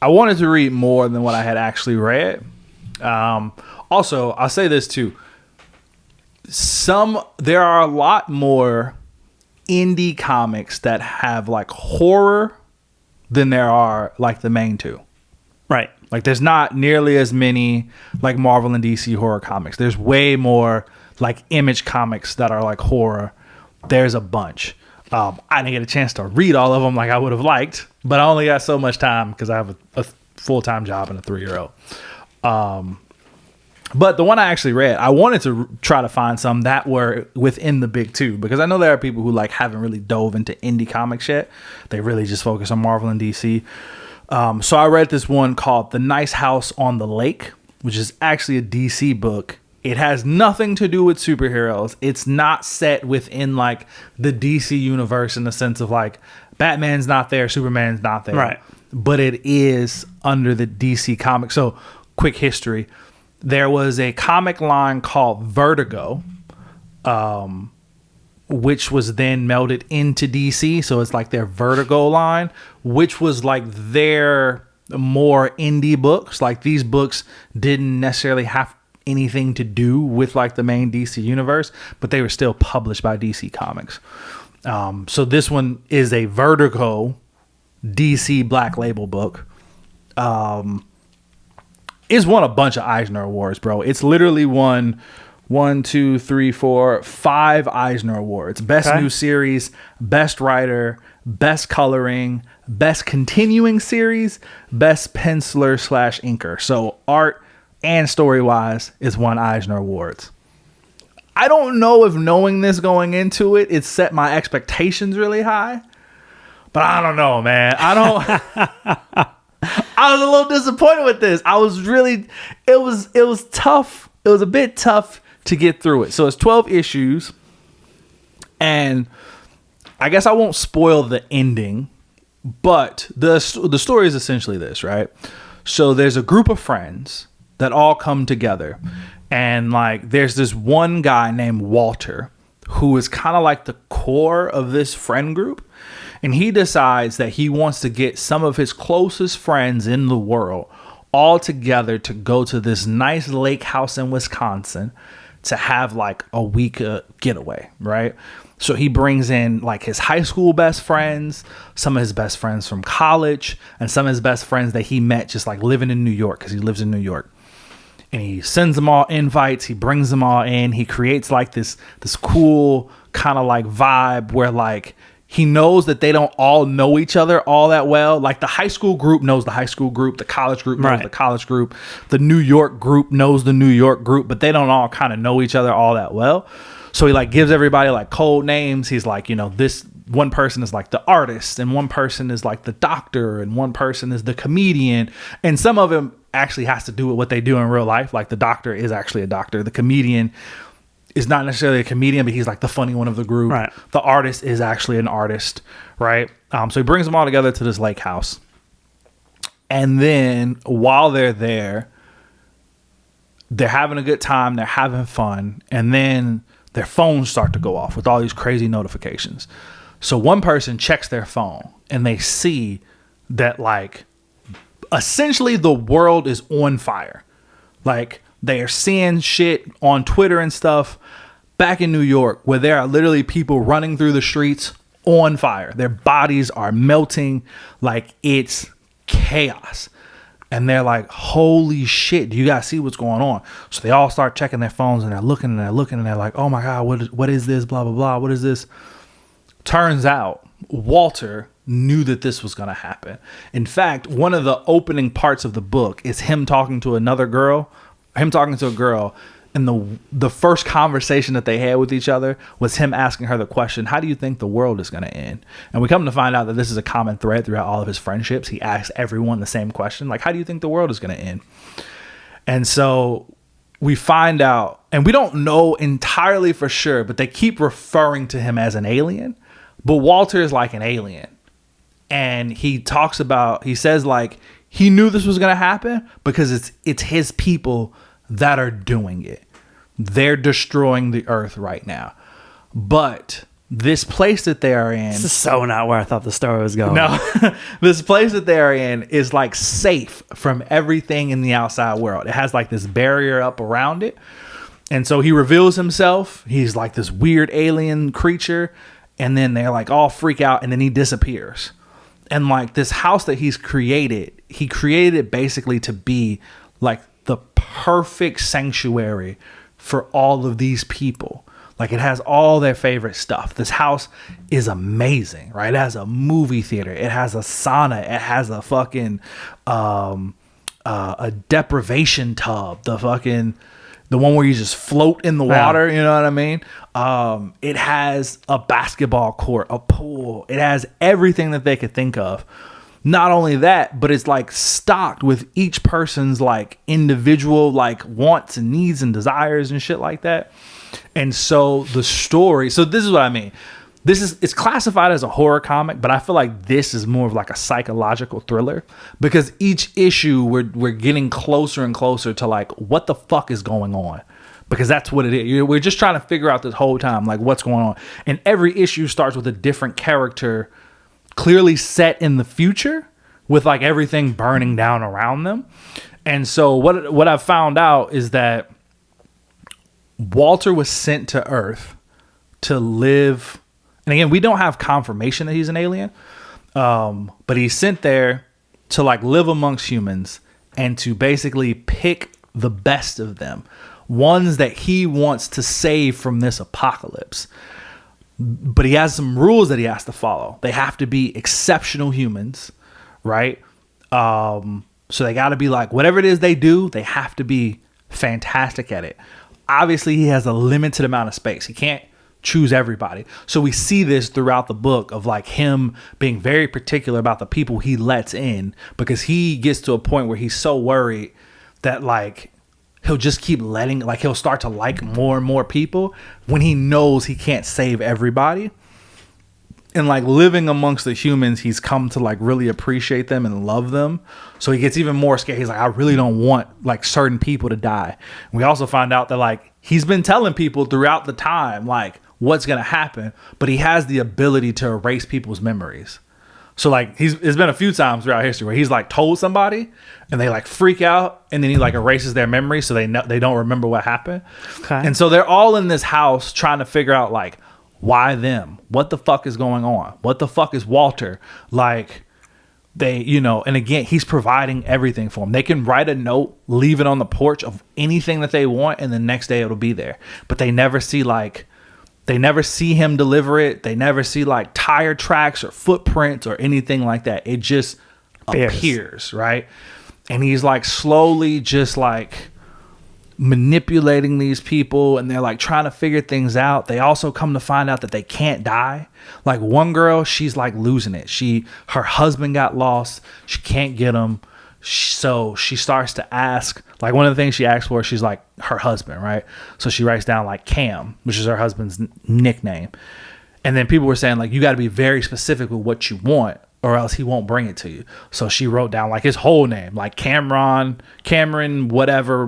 I wanted to read more than what I had actually read. Also, I'll say this too. There are a lot more indie comics that have like horror than there are like the main two. Right. Like there's not nearly as many like Marvel and DC horror comics. There's way more like Image comics that are like horror. There's a bunch. I didn't get a chance to read all of them like I would have liked, but I only got so much time because I have a full-time job and a 3-year-old. But the one I actually read, I wanted to try to find some that were within the big two, because I know there are people who like haven't really dove into indie comics yet. They really just focus on Marvel and DC. So I read this one called The Nice House on the Lake, which is actually a DC book. It has nothing to do with superheroes. It's not set within like the DC universe in the sense of like Batman's not there, Superman's not there. Right. But it is under the DC comic. So quick history. There was a comic line called Vertigo, which was then melded into DC. So it's like their Vertigo line, which was like their more indie books. Like these books didn't necessarily have anything to do with like the main DC universe, but they were still published by DC Comics. So this one is a Vertigo DC Black Label book. It's won a bunch of Eisner Awards, bro. It's literally won 5 Eisner Awards. Best New Series, Best Writer, Best Coloring, Best Continuing Series, Best Penciler / Inker. So art and story-wise, it's won Eisner Awards. I don't know if knowing this going into it, it set my expectations really high. But I don't know, man. I was a little disappointed with this. It was tough. It was a bit tough to get through it. So it's 12 issues. And I guess I won't spoil the ending, but the story is essentially this, right? So there's a group of friends that all come together, and like there's this one guy named Walter who is kind of like the core of this friend group, and he decides that he wants to get some of his closest friends in the world all together to go to this nice lake house in Wisconsin to have like a week getaway, right? So he brings in like his high school best friends, some of his best friends from college, and some of his best friends that he met just like living in New York, because he lives in New York. And he sends them all invites. He brings them all in. He creates like this cool kind of like vibe where like he knows that they don't all know each other all that well. Like the high school group knows the high school group. The college group knows the college group. The New York group knows the New York group, but they don't all kind of know each other all that well. So he like gives everybody like code names. He's like, you know, this one person is like the artist, and one person is like the doctor, and one person is the comedian. And some of them actually has to do with what they do in real life. Like the doctor is actually a doctor. The comedian is not necessarily a comedian, but he's like the funny one of the group. Right. The artist is actually an artist, right? So he brings them all together to this lake house. And then while they're there, they're having a good time, they're having fun, and then their phones start to go off with all these crazy notifications. So one person checks their phone and they see that like essentially the world is on fire. Like they are seeing shit on Twitter and stuff back in New York where there are literally people running through the streets on fire. Their bodies are melting, like it's chaos. And they're like, holy shit, do you guys see what's going on? So they all start checking their phones and they're looking and they're like, oh my God, what is this? Blah, blah, blah. What is this? Turns out Walter knew that this was going to happen. In fact, one of the opening parts of the book is him talking to a girl, and the first conversation that they had with each other was him asking her the question, how do you think the world is going to end? And we come to find out that this is a common thread throughout all of his friendships. He asks everyone the same question, like, how do you think the world is going to end? And so we find out, and we don't know entirely for sure, but they keep referring to him as an alien. But Walter is like an alien. And he says like, he knew this was going to happen because it's his people that are doing it. They're destroying the earth right now. But this place that they are in... This is so not where I thought the story was going. No. This place that they are in is like safe from everything in the outside world. It has like this barrier up around it. And so he reveals himself. He's like this weird alien creature. And then they're like all freak out. And then he disappears. And like this house that he created it basically to be like the perfect sanctuary for all of these people. Like it has all their favorite stuff. This house is amazing, right? It has a movie theater. It has a sauna. It has a fucking a deprivation tub. The one where you just float in the water. You know what I mean? It has a basketball court, a pool. It has everything that they could think of. Not only that, but it's like stocked with each person's like individual like wants and needs and desires and shit like that. And so the story, so this is what I mean. It's classified as a horror comic, but I feel like this is more of like a psychological thriller because each issue we're getting closer and closer to like what the fuck is going on. Because that's what it is. We're just trying to figure out this whole time like what's going on. And every issue starts with a different character clearly set in the future with like everything burning down around them. And so what I've found out is that Walter was sent to Earth to live. And again, we don't have confirmation that he's an alien. But he's sent there to like live amongst humans and to basically pick the best of them. Ones that he wants to save from this apocalypse. But he has some rules that he has to follow. They have to be exceptional humans, right? So they got to be like, whatever it is they do, they have to be fantastic at it. Obviously, he has a limited amount of space. He can't choose everybody. So we see this throughout the book of like him being very particular about the people he lets in because he gets to a point where he's so worried that like he'll just keep he'll start to like more and more people when he knows he can't save everybody. And like living amongst the humans, he's come to like really appreciate them and love them. So he gets even more scared. He's like, I really don't want like certain people to die. And we also find out that like he's been telling people throughout the time like what's going to happen, but he has the ability to erase people's memories. So like it's been a few times throughout history where he's like told somebody and they like freak out and then he like erases their memory so they don't remember what happened. Okay. And so they're all in this house trying to figure out like why them? What the fuck is going on? What the fuck is Walter? Like they, and again, he's providing everything for them. They can write a note, leave it on the porch of anything that they want and the next day it'll be there. But they never see him deliver it. They never see like tire tracks or footprints or anything like that. It just appears, right? And he's like slowly just like manipulating these people and they're like trying to figure things out. They also come to find out that they can't die. Like one girl, she's like losing it. Her husband got lost. She can't get him. So she starts to ask, like one of the things she asks for, she's like her husband, right? So she writes down like Cam, which is her husband's nickname. And then people were saying like, you got to be very specific with what you want or else he won't bring it to you. So she wrote down like his whole name, like Cameron, whatever,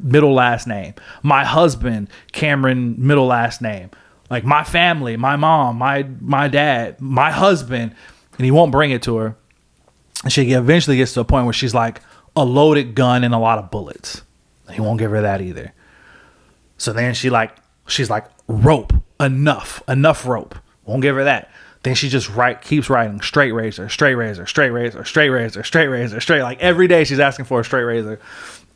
middle last name. My husband, Cameron, middle last name. Like my family, my mom, my dad, my husband, and he won't bring it to her. And she eventually gets to a point where she's like a loaded gun and a lot of bullets. He won't give her that either. So then she's like rope, enough rope. Won't give her that. Then she just keeps writing straight razor, straight razor, straight razor, straight razor, straight razor, straight. Like every day she's asking for a straight razor.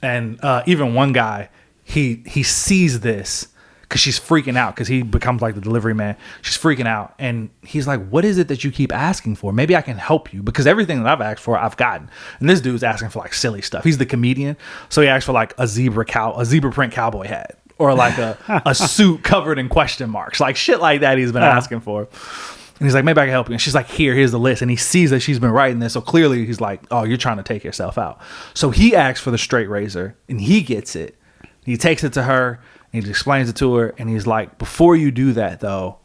And even one guy, he sees this because she's freaking out because he becomes like the delivery man. She's freaking out. And he's like, what is it that you keep asking for? Maybe I can help you because everything that I've asked for, I've gotten. And this dude's asking for like silly stuff. He's the comedian. So he asked for like a zebra print cowboy hat or like a suit covered in question marks, like shit like that he's been asking for. And he's like, maybe I can help you. And she's like, here's the list. And he sees that she's been writing this. So clearly he's like, oh, you're trying to take yourself out. So he asks for the straight razor and he gets it. He takes it to her and he explains it to her. And he's like, before you do that, though,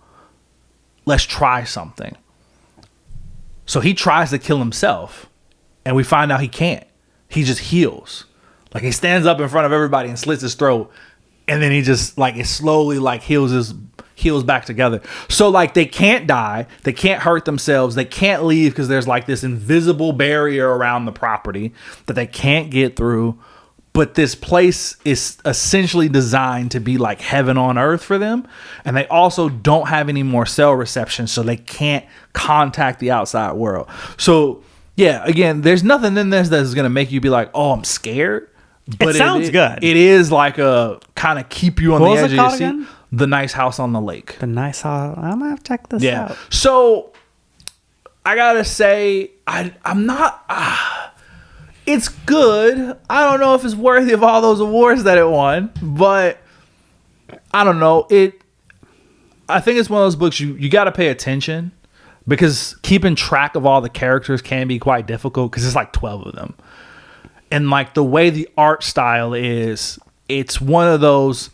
let's try something. So he tries to kill himself. And we find out he can't. He just heals. Like he stands up in front of everybody and slits his throat. And then he just like it slowly like heals back together. So like they can't die, they can't hurt themselves, they can't leave because there's like this invisible barrier around the property that they can't get through. But this place is essentially designed to be like heaven on earth for them. And they also don't have any more cell reception, so they can't contact the outside world. So yeah, again, there's nothing in this that's gonna make you be like, oh, I'm scared. But it sounds good. It is like a kind of keep you on What the edge of your seat. again? The Nice House on the Lake. The Nice House. I'm gonna have to check this out. So I gotta say, I'm not. It's good. I don't know if it's worthy of all those awards that it won, but I don't know. I think it's one of those books you got to pay attention because keeping track of all the characters can be quite difficult because it's like 12 of them. And like the way the art style is, it's one of those,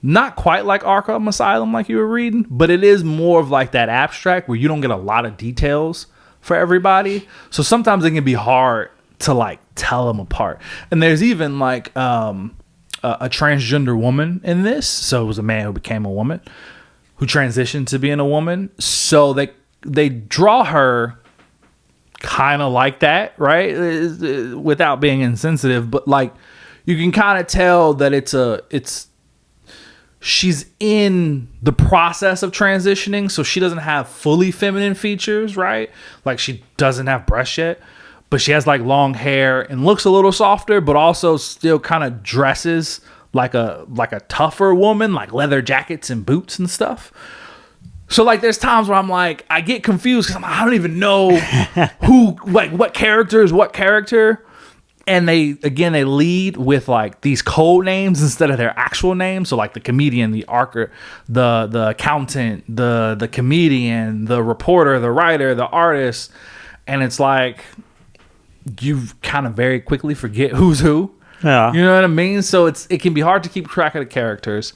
not quite like Arkham Asylum like you were reading, but it is more of like that abstract where you don't get a lot of details for everybody. So sometimes it can be hard to like tell them apart. And there's even like a transgender woman in this. So it was a man who became a woman who transitioned to being a woman. So they draw her kind of like that, right? Without being insensitive, but like you can kind of tell that she's in the process of transitioning, so she doesn't have fully feminine features, right? Like she doesn't have breasts yet, but she has like long hair and looks a little softer, but also still kind of dresses like a tougher woman, like leather jackets and boots and stuff. So like there's times where I'm like, I get confused because I don't even know who, like what character is what character. And they lead with like these code names instead of their actual names. So like the comedian, the archer, the accountant, the comedian, the reporter, the writer, the artist. And it's like, you kind of very quickly forget who's who. Yeah. You know what I mean? So it can be hard to keep track of the characters.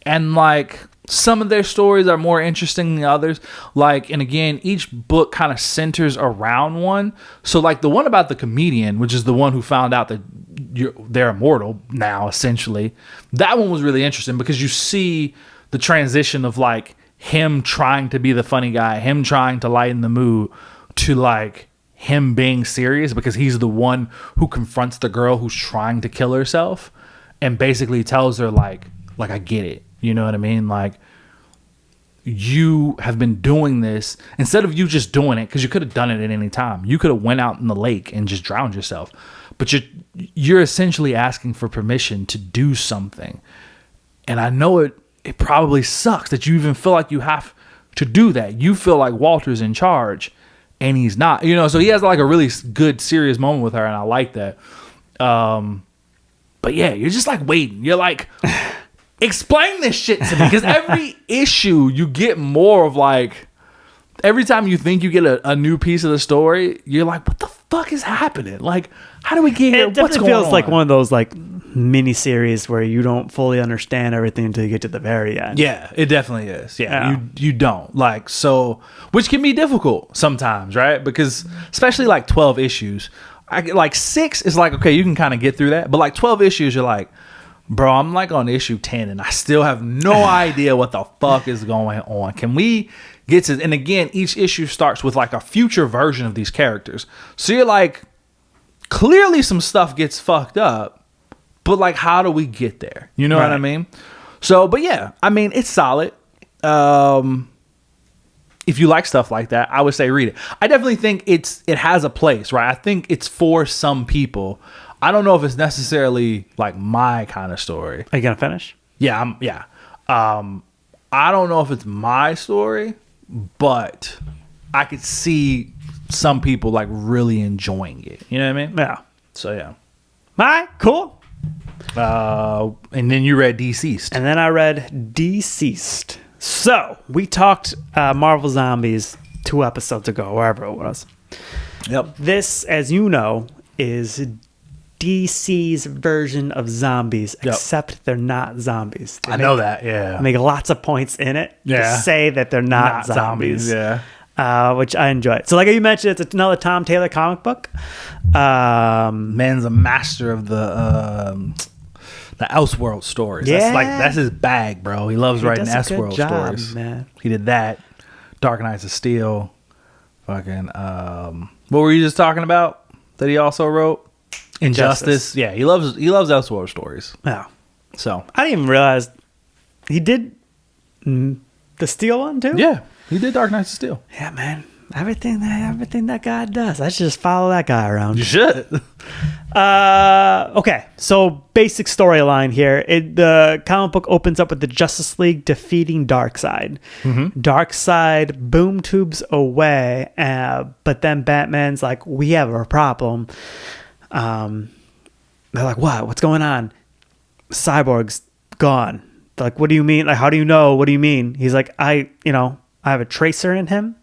And like some of their stories are more interesting than others. Like, and again, each book kind of centers around one. So like the one about the comedian, which is the one who found out that they're immortal now, essentially. That one was really interesting because you see the transition of like him trying to be the funny guy, him trying to lighten the mood, to like him being serious because he's the one who confronts the girl who's trying to kill herself and basically tells her like I get it. You know what I mean? Like, you have been doing this instead of you just doing it, because you could have done it at any time. You could have went out in the lake and just drowned yourself. But you're essentially asking for permission to do something. And I know it probably sucks that you even feel like you have to do that. You feel like Walter's in charge and he's not. You know, so he has like a really good, serious moment with her, and I like that. But yeah, you're just like waiting. You're like... explain this shit to me, because every issue you get more of like, every time you think you get a new piece of the story, you're like, what the fuck is happening? Like, how do we get here? It definitely feels like one of those like miniseries where you don't fully understand everything until you get to the very end. Yeah, it definitely is. Yeah, Yeah. you don't like so, which can be difficult sometimes, right? Because especially like 12 issues, like 6 is like okay, you can kind of get through that, but like 12 issues, you're like, bro, I'm like on issue 10 and I still have no idea what the fuck is going on. Can we get to? And again, each issue starts with like a future version of these characters, so you're like, clearly some stuff gets fucked up. But like, how do we get there? You know what I mean? So, but yeah, I mean, it's solid. If you like stuff like that, I would say read it. I definitely think it has a place, right? I think it's for some people. I don't know if it's necessarily like my kind of story. Are you gonna finish? Yeah, I don't know if it's my story, but I could see some people like really enjoying it. You know what I mean? Yeah. So yeah. All right, cool. And then you read Deceased. And then I read Deceased. So we talked Marvel Zombies 2 episodes ago, wherever it was. Yep. This, as you know, is DC's version of zombies, except they're not zombies. I know that, yeah. Make lots of points in it to say that they're not zombies. Yeah. Which I enjoy. So like you mentioned, it's another Tom Taylor comic book. Man's a master of the Elseworld stories. Yeah. That's his bag, bro. He loves writing Elseworld stories. Man. He did that. Dark Knights of Steel. Fucking what were you just talking about that he also wrote? Injustice. Yeah, he loves Elseworld stories. Yeah. So I didn't even realize he did the Steel one too? yeah, he did Dark Knights of Steel. Yeah, man. Everything that guy does. I should just follow that guy around. You should. Okay, so basic storyline here. The comic book opens up with the Justice League defeating Darkseid. Mm-hmm. Darkseid boom tubes away, but then Batman's like, we have a problem. They're like, what? What's going on? Cyborg's gone. They're like, what do you mean? Like, how do you know? What do you mean? He's like, I have a tracer in him.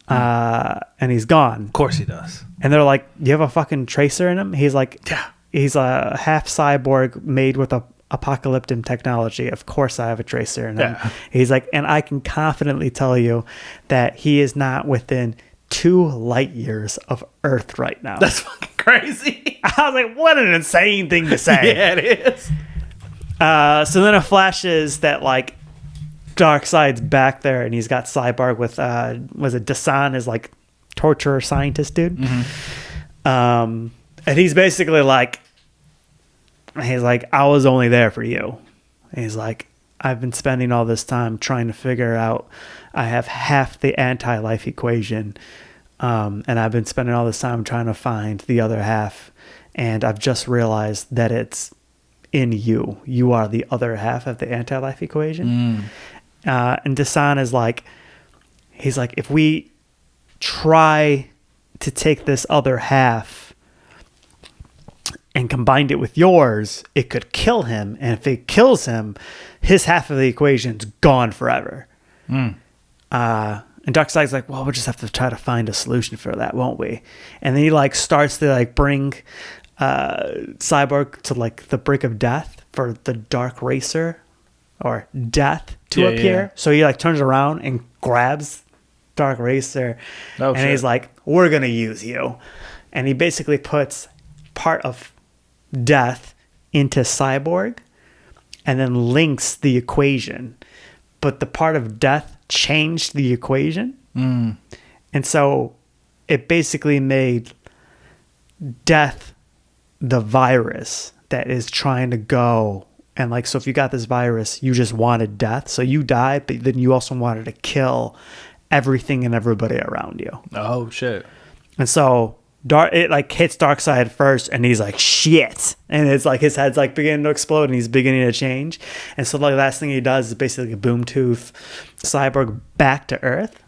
And he's gone. Of course he does. And they're like, you have a fucking tracer in him? He's like, Yeah. He's a half cyborg made with a apocalyptic technology. Of course I have a tracer in him. Yeah. He's like, and I can confidently tell you that he is not within 2 light years of Earth right now. That's fucking crazy. I was like, what an insane thing to say. Yeah, it is. So then it flashes that like Darkseid's back there, and he's got Cyborg with was it Dasan is like torture scientist dude. Mm-hmm. And he's basically like, I was only there for you. And he's like, I've been spending all this time trying to figure out. I have half the anti-life equation, and I've been spending all this time trying to find the other half, and I've just realized that it's in you. You are the other half of the anti-life equation. And Dasan is like, he's like, if we try to take this other half and combine it with yours, it could kill him. And if it kills him, his half of the equation's gone forever. And Darkseid's like, well, we'll just have to try to find a solution for that, won't we? And then he like starts to like bring Cyborg to like the brink of death for the Dark Racer or death to appear. Yeah. So he like turns around and grabs Dark Racer, and shit. he's like, we're gonna use you. And he basically puts part of death into Cyborg and then links the equation, but the part of death changed the equation. And so it basically made death the virus that is trying to go. And like, so if you got this virus, you just wanted death. So you died, but then you also wanted to kill everything and everybody around you. Oh shit. And so it like hits Darkseid first, and he's like, shit. And it's like his head's like beginning to explode, and he's beginning to change. And so like the last thing he does is basically boom tooth Cyborg back to Earth.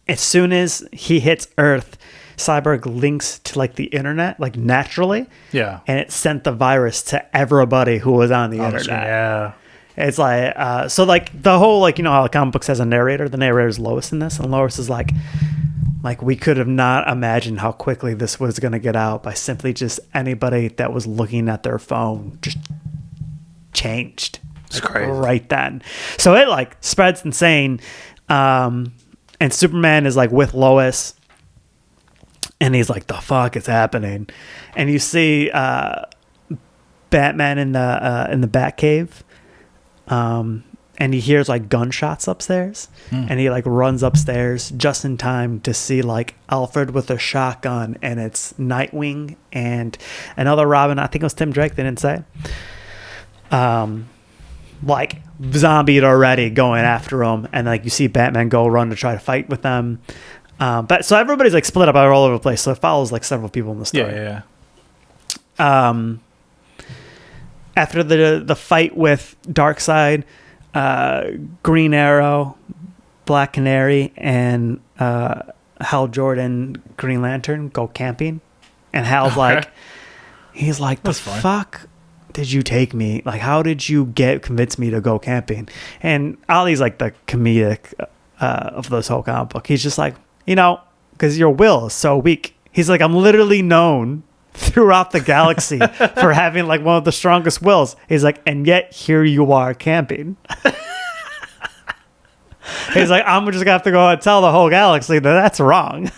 As soon as he hits Earth, Cyborg links to like the internet, like naturally. Yeah. And it sent the virus to everybody who was on the internet. Yeah. It's like, so like the whole, like, you know how a comic book has a narrator? The narrator is Lois in this. And Lois is like, Like, we could have not imagined how quickly this was going to get out by simply just anybody that was looking at their phone just changed. It's crazy. Right then. So it, like, spreads insane. And Superman is, like, with Lois. And he's like, the fuck is happening? And you see Batman in the Batcave. And he hears like gunshots upstairs, and he like runs upstairs just in time to see like Alfred with a shotgun, and it's Nightwing and another Robin. I think it was Tim Drake. They didn't say. Like zombied already, going after him, and like you see Batman go run to try to fight with them. But so everybody's like split up all over the place. So it follows like several people in the story. Yeah. After the fight with Darkseid, Green Arrow, Black Canary, and Hal Jordan, Green Lantern go camping, and Hal's like, he's like, the fuck did you take me? Like, how did you convince me to go camping? And Ollie's like the comedic of this whole comic book. He's just like, because your will is so weak. He's like, I'm literally known throughout the galaxy for having like one of the strongest wills. He's like, and yet here you are camping. He's like, I'm just gonna have to go and tell the whole galaxy that that's wrong.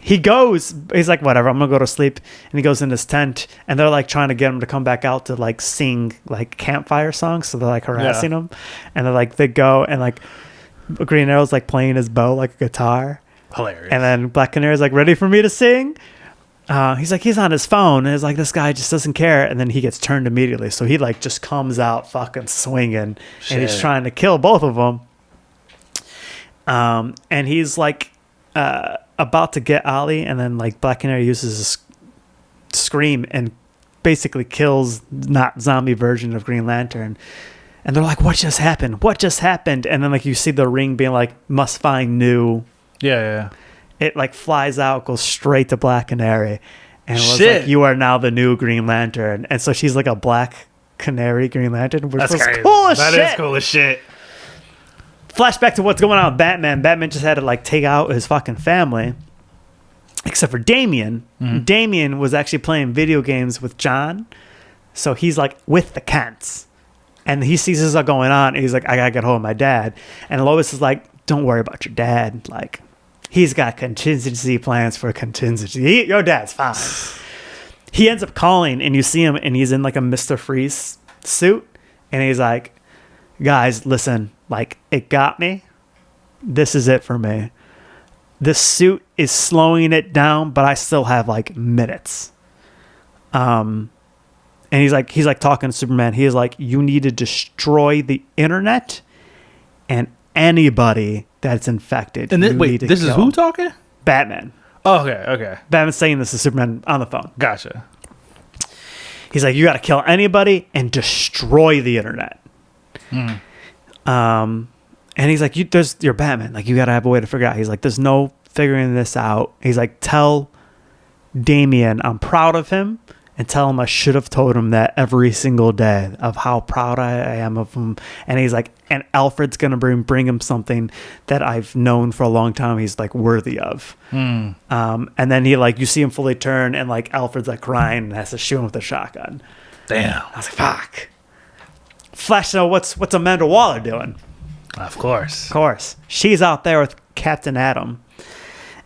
He's like, whatever, I'm gonna go to sleep. And he goes in his tent, and they're like trying to get him to come back out to like sing like campfire songs. So they're like harassing him, and they're like, they go, and like Green Arrow's like playing his bow like a guitar. Hilarious. And then Black Canary's like, ready for me to sing? He's like, he's on his phone, and it's like, this guy just doesn't care. And then he gets turned immediately. So he like just comes out fucking swinging. Shit. And he's trying to kill both of them. And he's like about to get Ollie, and then like Black Canary uses a scream and basically kills not zombie version of Green Lantern. And they're like, what just happened? What just happened? And then like you see the ring being like, must find new. Yeah. It like flies out, goes straight to Black Canary, and it was like, you are now the new Green Lantern. And so she's like a Black Canary Green Lantern, which was cool as shit. That is cool as shit. Flashback to what's going on with Batman. Batman just had to like take out his fucking family, except for Damian. Mm-hmm. Damian was actually playing video games with John, so he's like with the Kents, and he sees this all going on, and he's like, I gotta get hold of my dad. And Lois is like, don't worry about your dad, like, he's got contingency plans for contingency. Your dad's fine. He ends up calling, and you see him, and he's in like a Mr. Freeze suit, and he's like, guys, listen, like, it got me. This is it for me. This suit is slowing it down, but I still have like minutes. And he's like talking to Superman. He's like, you need to destroy the internet and anybody that's infected. And then, wait, this is who talking? Batman. Oh, okay. Batman's saying this to Superman on the phone. Gotcha. He's like, you got to kill anybody and destroy the internet. And he's like, you're Batman. Like, you got to have a way to figure out. He's like, there's no figuring this out. He's like, tell Damian I'm proud of him, and tell him I should have told him that every single day of how proud I am of him. And he's like, and Alfred's going to bring him something that I've known for a long time he's like worthy of. And then he like, you see him fully turn, and like Alfred's like crying and has to shoot him with a shotgun. Damn. I was like, fuck. Flash, so what's Amanda Waller doing? Of course. She's out there with Captain Atom,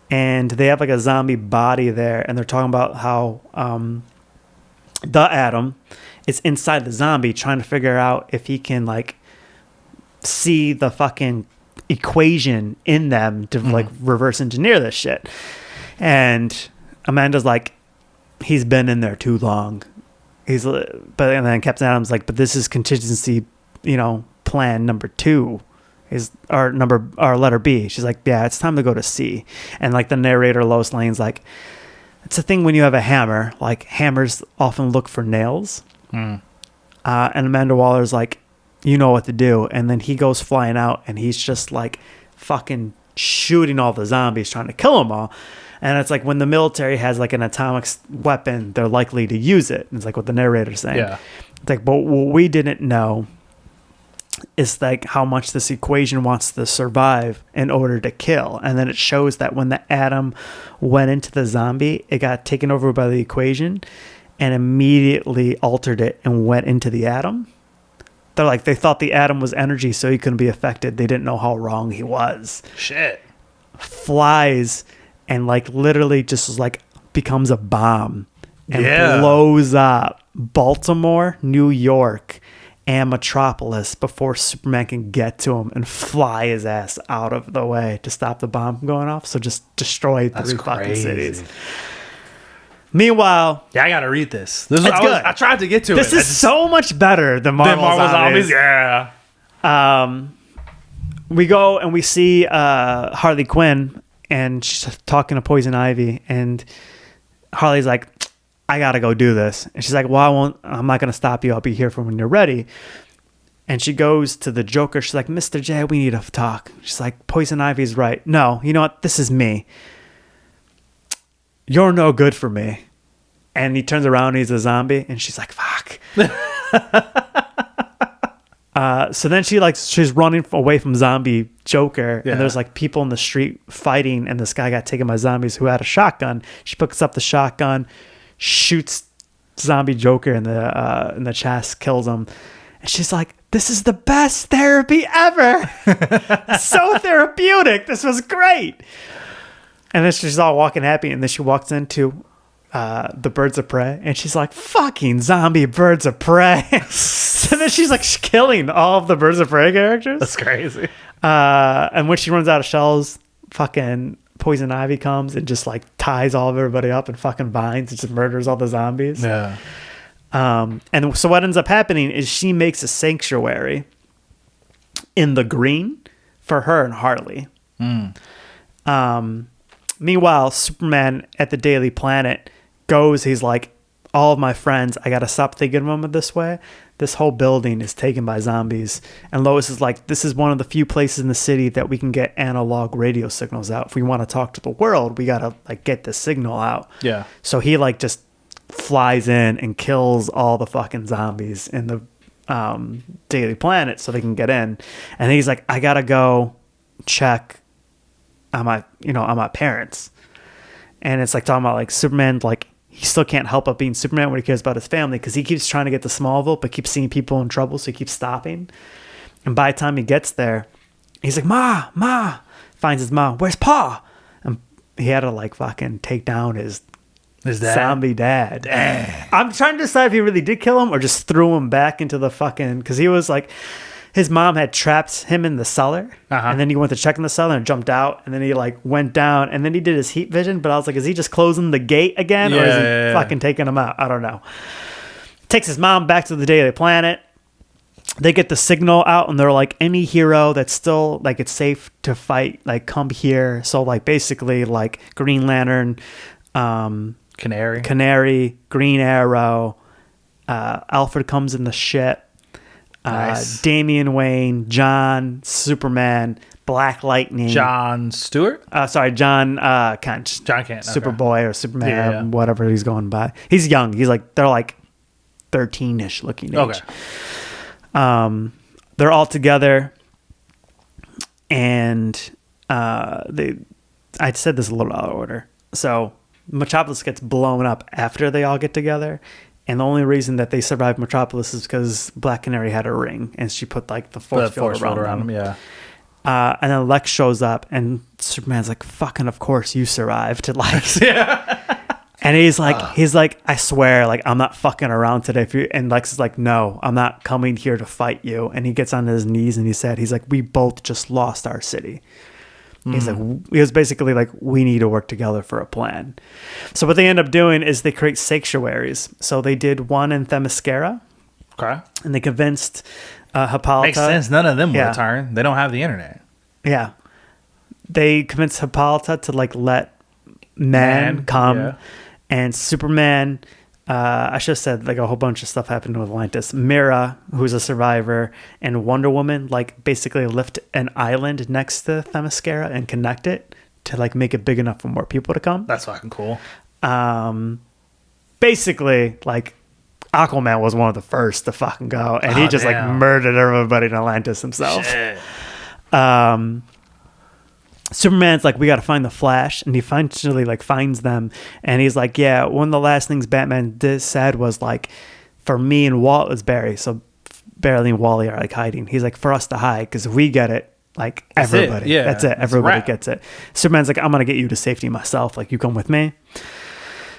and they have like a zombie body there, and they're talking about how the Atom is inside the zombie, trying to figure out if he can like see the fucking equation in them to like reverse engineer this shit. And Amanda's like, he's been in there too long. And then Captain Atom's like, but this is contingency, plan number 2. Is our letter B. She's like, yeah, it's time to go to C. And like the narrator Lois Lane's like, it's a thing when you have a hammer, like hammers often look for nails. And Amanda Waller's like, you know what to do. And then he goes flying out, and he's just like fucking shooting all the zombies, trying to kill them all. And it's like, when the military has like an atomic weapon, they're likely to use it. And it's like what the narrator's saying. Yeah. It's like, but what we didn't know is like how much this equation wants to survive in order to kill. And then it shows that when the atom went into the zombie, it got taken over by the equation and immediately altered it and went into the atom. They're like, they thought the atom was energy, so he couldn't be affected. They didn't know how wrong he was. Shit. Flies and like literally just like becomes a bomb and blows up Baltimore, New York, and Metropolis before Superman can get to him and fly his ass out of the way to stop the bomb from going off. So just destroy 3 fucking cities. Meanwhile, yeah, I gotta read this. This it's good. I tried to get to this it. This is so much better than Marvel Zombies. Yeah. We go and we see Harley Quinn, and she's talking to Poison Ivy, and Harley's like, I gotta go do this. And she's like, well, I'm not gonna stop you. I'll be here for when you're ready. And she goes to the Joker. She's like, Mr. J, we need to talk. She's like, Poison Ivy's right. No, you know what? This is me. You're no good for me. And he turns around and he's a zombie. And she's like, fuck. So then she's running away from zombie Joker. Yeah. And there's like people in the street fighting. And this guy got taken by zombies who had a shotgun. She picks up the shotgun, shoots zombie Joker in the chest, kills him. And she's like, this is the best therapy ever. So therapeutic. This was great. And then she's all walking happy. And then she walks into the Birds of Prey. And she's like, fucking zombie Birds of Prey. So then she's like killing all of the Birds of Prey characters. That's crazy. And when she runs out of shells, fucking Poison Ivy comes and just like ties all of everybody up and fucking vines and just murders all the zombies. Yeah. And so what ends up happening is she makes a sanctuary in the green for her and Harley. Meanwhile, Superman at the Daily Planet goes, he's like, all of my friends, I got to stop thinking of them this way. This whole building is taken by zombies. And Lois is like, this is one of the few places in the city that we can get analog radio signals out. If we want to talk to the world, we got to like get the signal out. Yeah. So he like just flies in and kills all the fucking zombies in the Daily Planet so they can get in. And he's like, I got to go check on my parents. And it's like talking about like Superman, like he still can't help but being Superman when he cares about his family, because he keeps trying to get to Smallville but keeps seeing people in trouble, so he keeps stopping. And by the time he gets there, he's like, Ma, finds his mom. Where's Pa? And he had to like fucking take down his dad? Zombie dad. Dang. I'm trying to decide if he really did kill him or just threw him back into the fucking, because he was like, his mom had trapped him in the cellar, and then he went to check in the cellar and jumped out, and then he like went down, and then he did his heat vision, but I was like, is he just closing the gate again, or is he fucking taking him out? I don't know. Takes his mom back to the Daily Planet. They get the signal out, and they're like, any hero that's still like it's safe to fight, like come here. So like basically like Green Lantern, Canary, Green Arrow, Alfred comes in the ship. Nice. Damian Wayne, John, Superman, Black Lightning, John Kent. John Kent, Superboy or Superman, whatever he's going by. He's young. He's like, they're like 13-ish looking age. Okay. They're all together, and I said this a little out of order. So Metropolis gets blown up after they all get together. And the only reason that they survived Metropolis is because Black Canary had a ring, and she put like the force field around them. Yeah. And then Lex shows up, and Superman's like, "Fucking, of course you survived." Like, and he's like, "I swear, like I'm not fucking around today." And Lex is like, "No, I'm not coming here to fight you." And he gets on his knees and he's like, "We both just lost our city." He's like, he was basically like, we need to work together for a plan. So what they end up doing is they create sanctuaries. So they did one in Themyscira. Okay. And they convinced Hippolyta. Makes sense. None of them will return. They don't have the internet. Yeah. They convinced Hippolyta to like let man come. Yeah. And Superman, I should have said like a whole bunch of stuff happened with Atlantis. Mira, who's a survivor, and Wonder Woman like basically lift an island next to Themyscira and connect it to like make it big enough for more people to come. That's fucking cool. Basically like Aquaman was one of the first to fucking go, and he just like murdered everybody in Atlantis himself. Shit. Superman's like, we got to find the Flash, and he eventually like finds them, and he's like, yeah, one of the last things Batman said was like, for me and Walt was Barry, so Barry and Wally are like hiding. He's like, for us to hide, because if we get it, like everybody, that's it. Everybody gets it. Superman's like, I'm gonna get you to safety myself. Like, you come with me.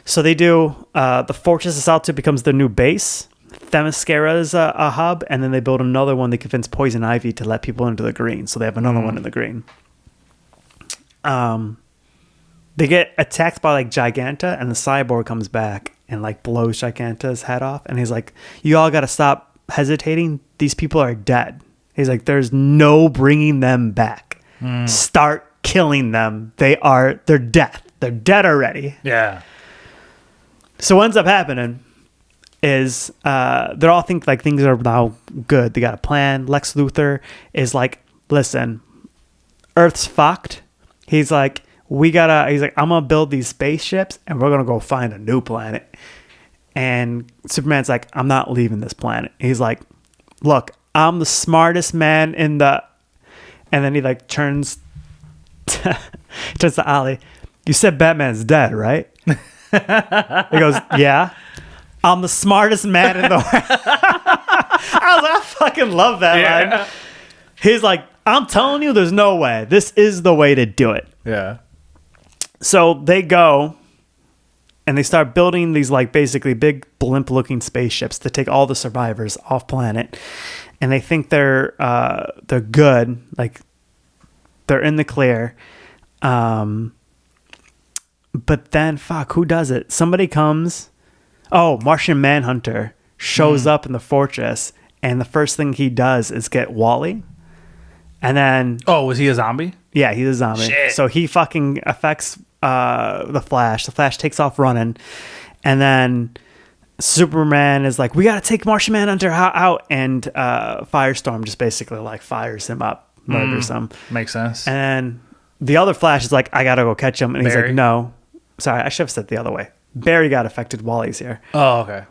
So they do. The fortress is out to becomes their new base. Themyscira is a hub, and then they build another one. They convince Poison Ivy to let people into the green, so they have another one in the green. They get attacked by like Giganta, and the Cyborg comes back and like blows Giganta's head off, and he's like, you all got to stop hesitating. These people are dead. He's like, there's no bringing them back. Start killing them. They're dead. They're dead already. Yeah. So what ends up happening is they all think like things are now good. They got a plan. Lex Luthor is like, listen, Earth's fucked. He's like, I'm gonna build these spaceships and we're gonna go find a new planet. And Superman's like, I'm not leaving this planet. He's like, look, I'm the smartest man in the, and then he like turns to Ollie. You said Batman's dead, right? He goes, yeah. I'm the smartest man in the world. I fucking love that line. He's like, I'm telling you, there's no way. This is the way to do it. Yeah. So they go and they start building these like basically big blimp-looking spaceships to take all the survivors off planet. And they think they're good, like they're in the clear. But then, fuck, who does it? Somebody comes. Oh, Martian Manhunter shows up in the fortress, and the first thing he does is get Wally. And then... Oh, was he a zombie? Yeah, he's a zombie. Shit. So he fucking affects the Flash. The Flash takes off running. And then Superman is like, we got to take Martian Manhunter out. And Firestorm just basically like fires him up, murders him. Makes sense. And the other Flash is like, I got to go catch him. And he's like, no. Sorry, I should have said it the other way. Barry got affected. Wally's here. Oh, okay.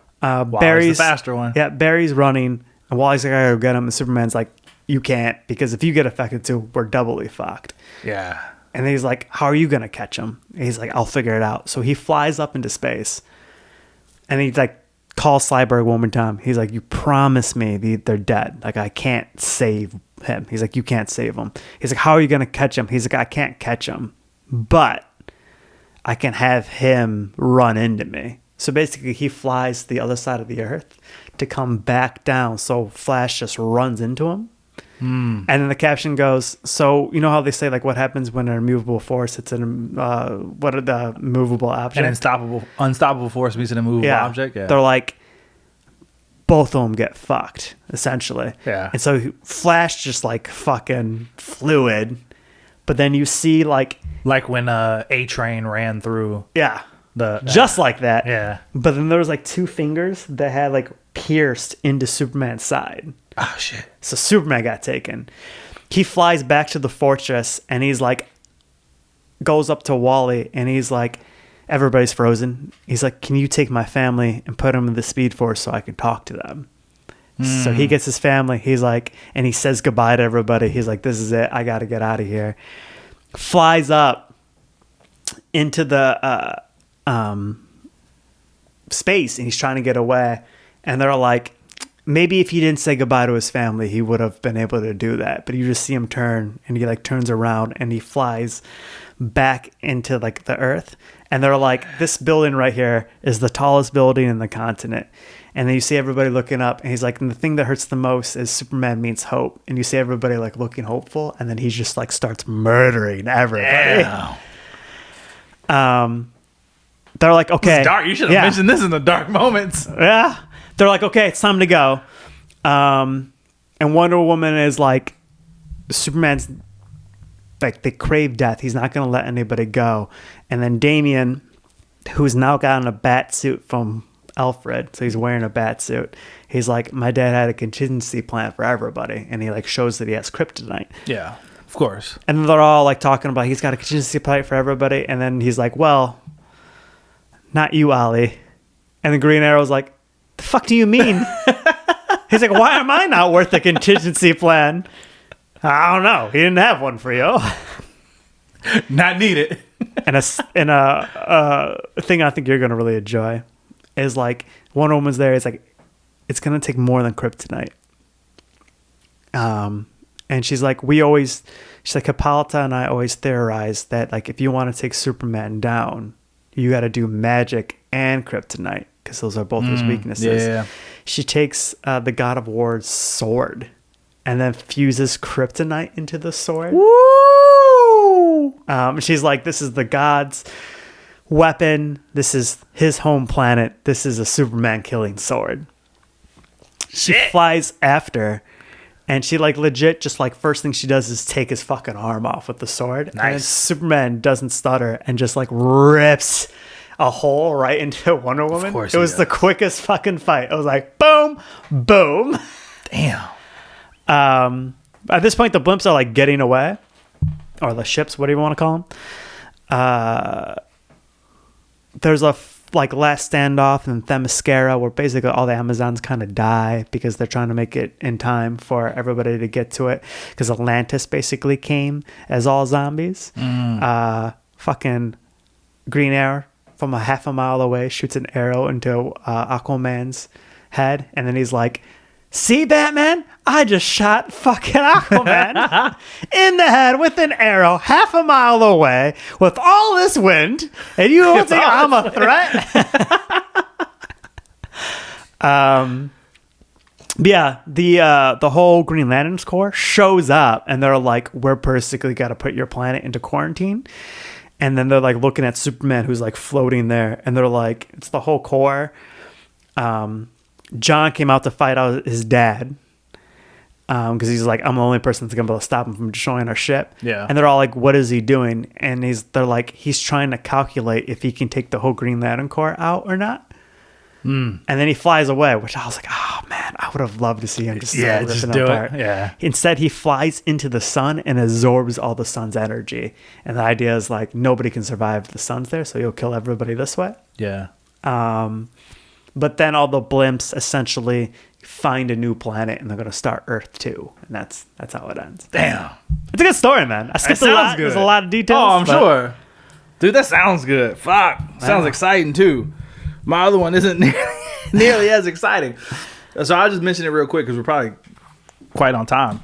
Barry's the faster one. Yeah, Barry's running. And Wally's like, I got to go get him. And Superman's like, you can't, because if you get affected too, we're doubly fucked. Yeah. And he's like, how are you going to catch him? And he's like, I'll figure it out. So he flies up into space. And he like calls Cyborg one more time. He's like, you promised me they're dead. Like, I can't save him. He's like, you can't save him. He's like, how are you going to catch him? He's like, I can't catch him, but I can have him run into me. So basically he flies to the other side of the earth to come back down. So Flash just runs into him. And then the caption goes, so you know how they say like what happens when an immovable force hits what are the movable object? An unstoppable force meets an immovable object. Yeah. They're like, both of them get fucked, essentially. Yeah. And so Flash just like fucking fluid. But then you see like when A-Train ran through. Yeah. Just like that. Yeah. But then there was like two fingers that had like pierced into Superman's side. Oh, shit. So Superman got taken. He flies back to the fortress and he's like, goes up to Wally and he's like, everybody's frozen. He's like, can you take my family and put them in the Speed Force so I can talk to them? So he gets his family. He's like, and he says goodbye to everybody. He's like, this is it. I got to get out of here. Flies up into the space and he's trying to get away. And they're like, maybe if he didn't say goodbye to his family, he would have been able to do that. But you just see him turn and he like turns around and he flies back into like the earth. And they're like, this building right here is the tallest building in the continent. And then you see everybody looking up and he's like, and the thing that hurts the most is Superman meets hope. And you see everybody like looking hopeful. And then he just like starts murdering everybody. Damn. They're like, okay. It's dark. You should have mentioned this in the dark moments. Yeah. They're like, okay, it's time to go. And Wonder Woman is like, Superman's like, they crave death. He's not going to let anybody go. And then Damian, who's now gotten a bat suit from Alfred, so he's wearing a bat suit. He's like, my dad had a contingency plan for everybody. And he like shows that he has kryptonite. Yeah, of course. And then they're all like talking about he's got a contingency plan for everybody. And then he's like, well, not you, Ollie. And the Green Arrow's like, the fuck do you mean? He's like, why am I not worth a contingency plan? I don't know. He didn't have one for you. Not needed. And a thing I think you're going to really enjoy is like Wonder Woman's there. It's like, it's going to take more than kryptonite. And she's like, Hippolyta and I always theorize that like, if you want to take Superman down, you got to do magic and kryptonite because those are both his weaknesses. Yeah. She takes the God of War's sword and then fuses kryptonite into the sword. Woo! She's like, this is the god's weapon. This is his home planet. This is a Superman killing sword. She flies after, and she like legit just like first thing she does is take his fucking arm off with the sword. Nice. And Superman doesn't stutter and just like rips a hole right into Wonder Woman. Of course it was the quickest fucking fight. I was like, boom, boom. Damn. At this point, the blimps are like getting away, or the ships, whatever you want to call them. There's a last standoff in Themyscira where basically all the Amazons kind of die because they're trying to make it in time for everybody to get to it, because Atlantis basically came as all zombies. Fucking Green Arrow from a half a mile away shoots an arrow into Aquaman's head, and then he's like, see, Batman, I just shot fucking Aquaman in the head with an arrow half a mile away with all this wind, and you don't think I'm a threat? Yeah, the whole Green Lantern's Corps shows up, and they're like, we're basically got to put your planet into quarantine. And then they're like looking at Superman, who's like floating there, and they're like, it's the whole Corps. John came out to fight out his dad because he's like, I'm the only person that's gonna be able to stop him from destroying our ship. Yeah. And they're all like, what is he doing? And they're like, he's trying to calculate if he can take the whole Green Lantern Corps out or not. And then he flies away, which I was like, oh man, I would have loved to see him just ripping do apart. it. Yeah. Instead, he flies into the sun and absorbs all the sun's energy. And the idea is like, nobody can survive if the sun's there, so he'll kill everybody this way. Yeah. But then all the blimps essentially find a new planet, and they're going to start Earth too. And that's how it ends. Damn. It's a good story, man. I skipped a lot. Good. There's a lot of details. Oh, I'm sure. Dude, that sounds good. Fuck. Sounds exciting too. My other one isn't nearly as exciting. So I'll just mention it real quick because we're probably quite on time.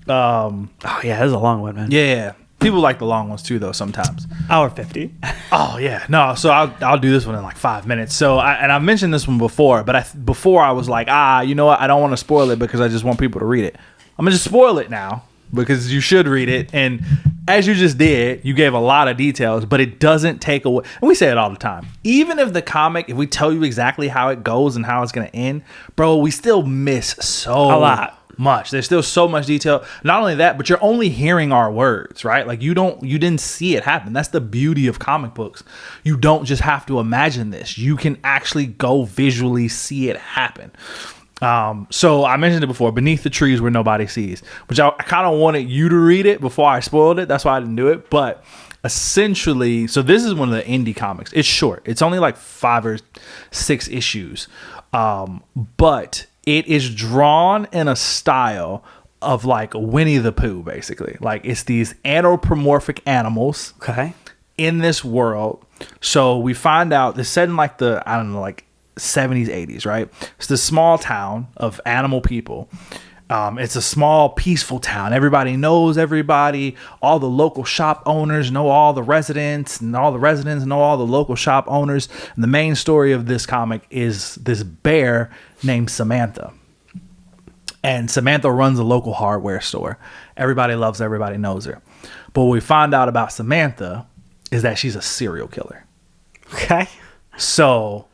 Oh, yeah, this is a long one, man. Yeah. People like the long ones too, though, sometimes. Hour 50. Oh, yeah. No, so I'll do this one in like 5 minutes. So, I mentioned this one before, but before I was like, you know what? I don't want to spoil it because I just want people to read it. I'm going to just spoil it now because you should read it. And as you just did, you gave a lot of details, but it doesn't take away. And we say it all the time. Even if the comic, if we tell you exactly how it goes and how it's going to end, bro, we still miss a lot. Much. There's still so much detail. Not only that, but you're only hearing our words, right? Like you didn't see it happen. That's the beauty of comic books. You don't just have to imagine this. You can actually go visually see it happen. So I mentioned it before, Beneath the Trees Where Nobody Sees, which I kind of wanted you to read it before I spoiled it. That's why I didn't do it. But essentially, so this is one of the indie comics. It's short. It's only like 5 or 6 issues. But it is drawn in a style of like Winnie the Pooh, basically. Like it's these anthropomorphic animals in this world. So we find out this set in like the, I don't know, like 70s, 80s, right? It's this small town of animal people. It's a small, peaceful town. Everybody knows everybody. All the local shop owners know all the residents, and all the residents know all the local shop owners. And the main story of this comic is this bear named Samantha. And Samantha runs a local hardware store. Everybody loves her. Everybody knows her. But what we find out about Samantha is that she's a serial killer. Okay. So...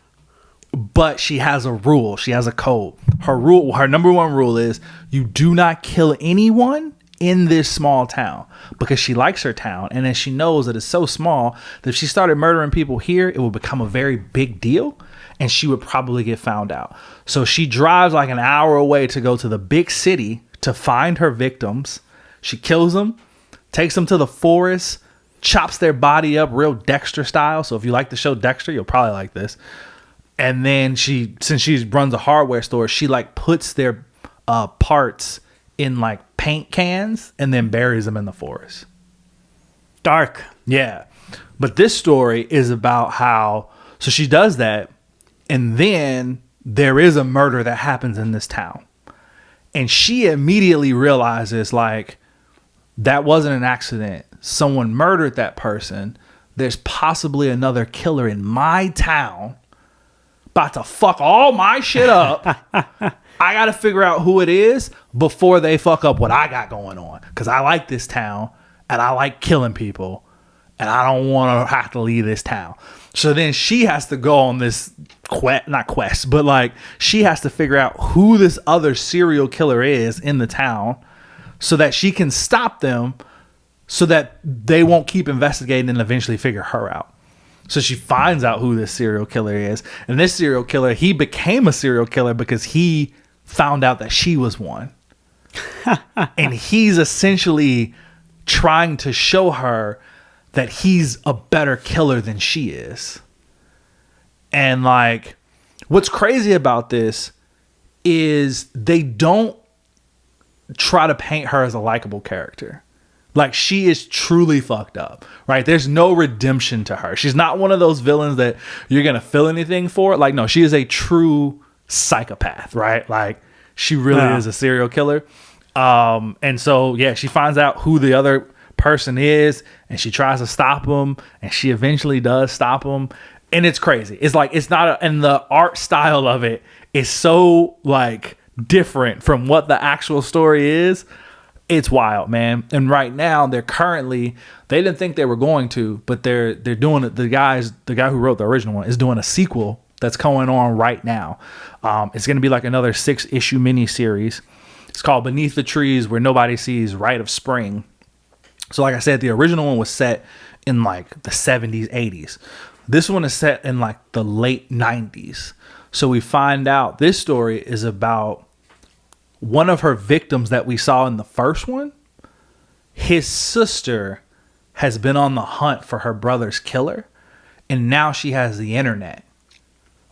but she has a rule. She has a code. Her number one rule is you do not kill anyone in this small town, because she likes her town. And then she knows that it's so small that if she started murdering people here, it would become a very big deal and she would probably get found out. So she drives like an hour away to go to the big city to find her victims. She kills them, takes them to the forest, chops their body up real Dexter style. So if you like the show Dexter, you'll probably like this. And then since she runs a hardware store, she like puts their parts in like paint cans and then buries them in the forest. Dark. Yeah. But this story is about how, so she does that, and then there is a murder that happens in this town. And she immediately realizes, like, that wasn't an accident. Someone murdered that person. There's possibly another killer in my town about to fuck all my shit up. I got to figure out who it is before they fuck up what I got going on. Because I like this town, and I like killing people, and I don't want to have to leave this town. So then she has to go on this not quest, but like she has to figure out who this other serial killer is in the town so that she can stop them so that they won't keep investigating and eventually figure her out. So she finds out who this serial killer is. And this serial killer, he became a serial killer because he found out that she was one. And he's essentially trying to show her that he's a better killer than she is. And like, what's crazy about this is they don't try to paint her as a likable character. Like, she is truly fucked up, right? There's no redemption to her. She's not one of those villains that you're going to feel anything for. Like, no, she is a true psychopath, right? Like, she really is a serial killer. And so, yeah, she finds out who the other person is, and she tries to stop him, and she eventually does stop him. And it's crazy. It's like, it's not and the art style of it is so like different from what the actual story is. It's wild, man. And right now they didn't think they were going to, but they're doing it. The guy who wrote the original one is doing a sequel that's going on right now. It's going to be like another 6-issue miniseries. It's called Beneath the Trees Where Nobody Sees Rite of Spring. So like I said, the original one was set in like the 70s, 80s. This one is set in like the late 90s. So we find out this story is about one of her victims that we saw in the first one. His sister has been on the hunt for her brother's killer, and now she has the internet.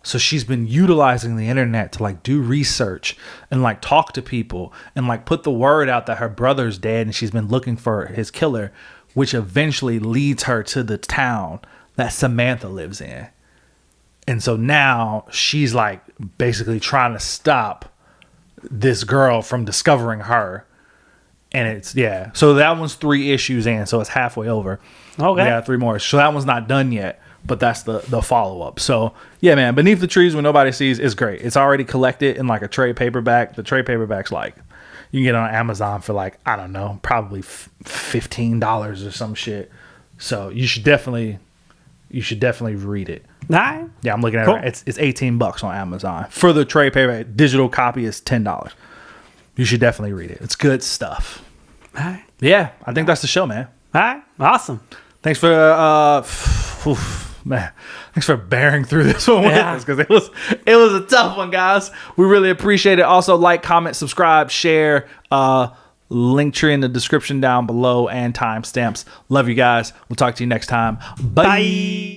So she's been utilizing the internet to like do research and like talk to people and like put the word out that her brother's dead, and she's been looking for his killer, which eventually leads her to the town that Samantha lives in. And so now she's like basically trying to stop this girl from discovering her. And it's, yeah. So that one's 3 issues in, so it's halfway over. Okay. We got 3 more. So that one's not done yet, but that's the follow-up. So yeah, man, Beneath the Trees When Nobody Sees is great. It's already collected in like a trade paperback. The trade paperback's like, you can get it on Amazon for like, I don't know, probably $15 or some shit. So you should definitely read it. Nah. Yeah, I'm looking at Cool. it. It's $18 on Amazon. For the trade paperback, digital copy is $10. You should definitely read it. It's good stuff. All right. Yeah, I think that's the show, man. All right. Awesome. Thanks for thanks for bearing through this one with us, because it was a tough one, guys. We really appreciate it. Also, like, comment, subscribe, share. Link tree in the description down below and timestamps. Love you guys. We'll talk to you next time. Bye. Bye.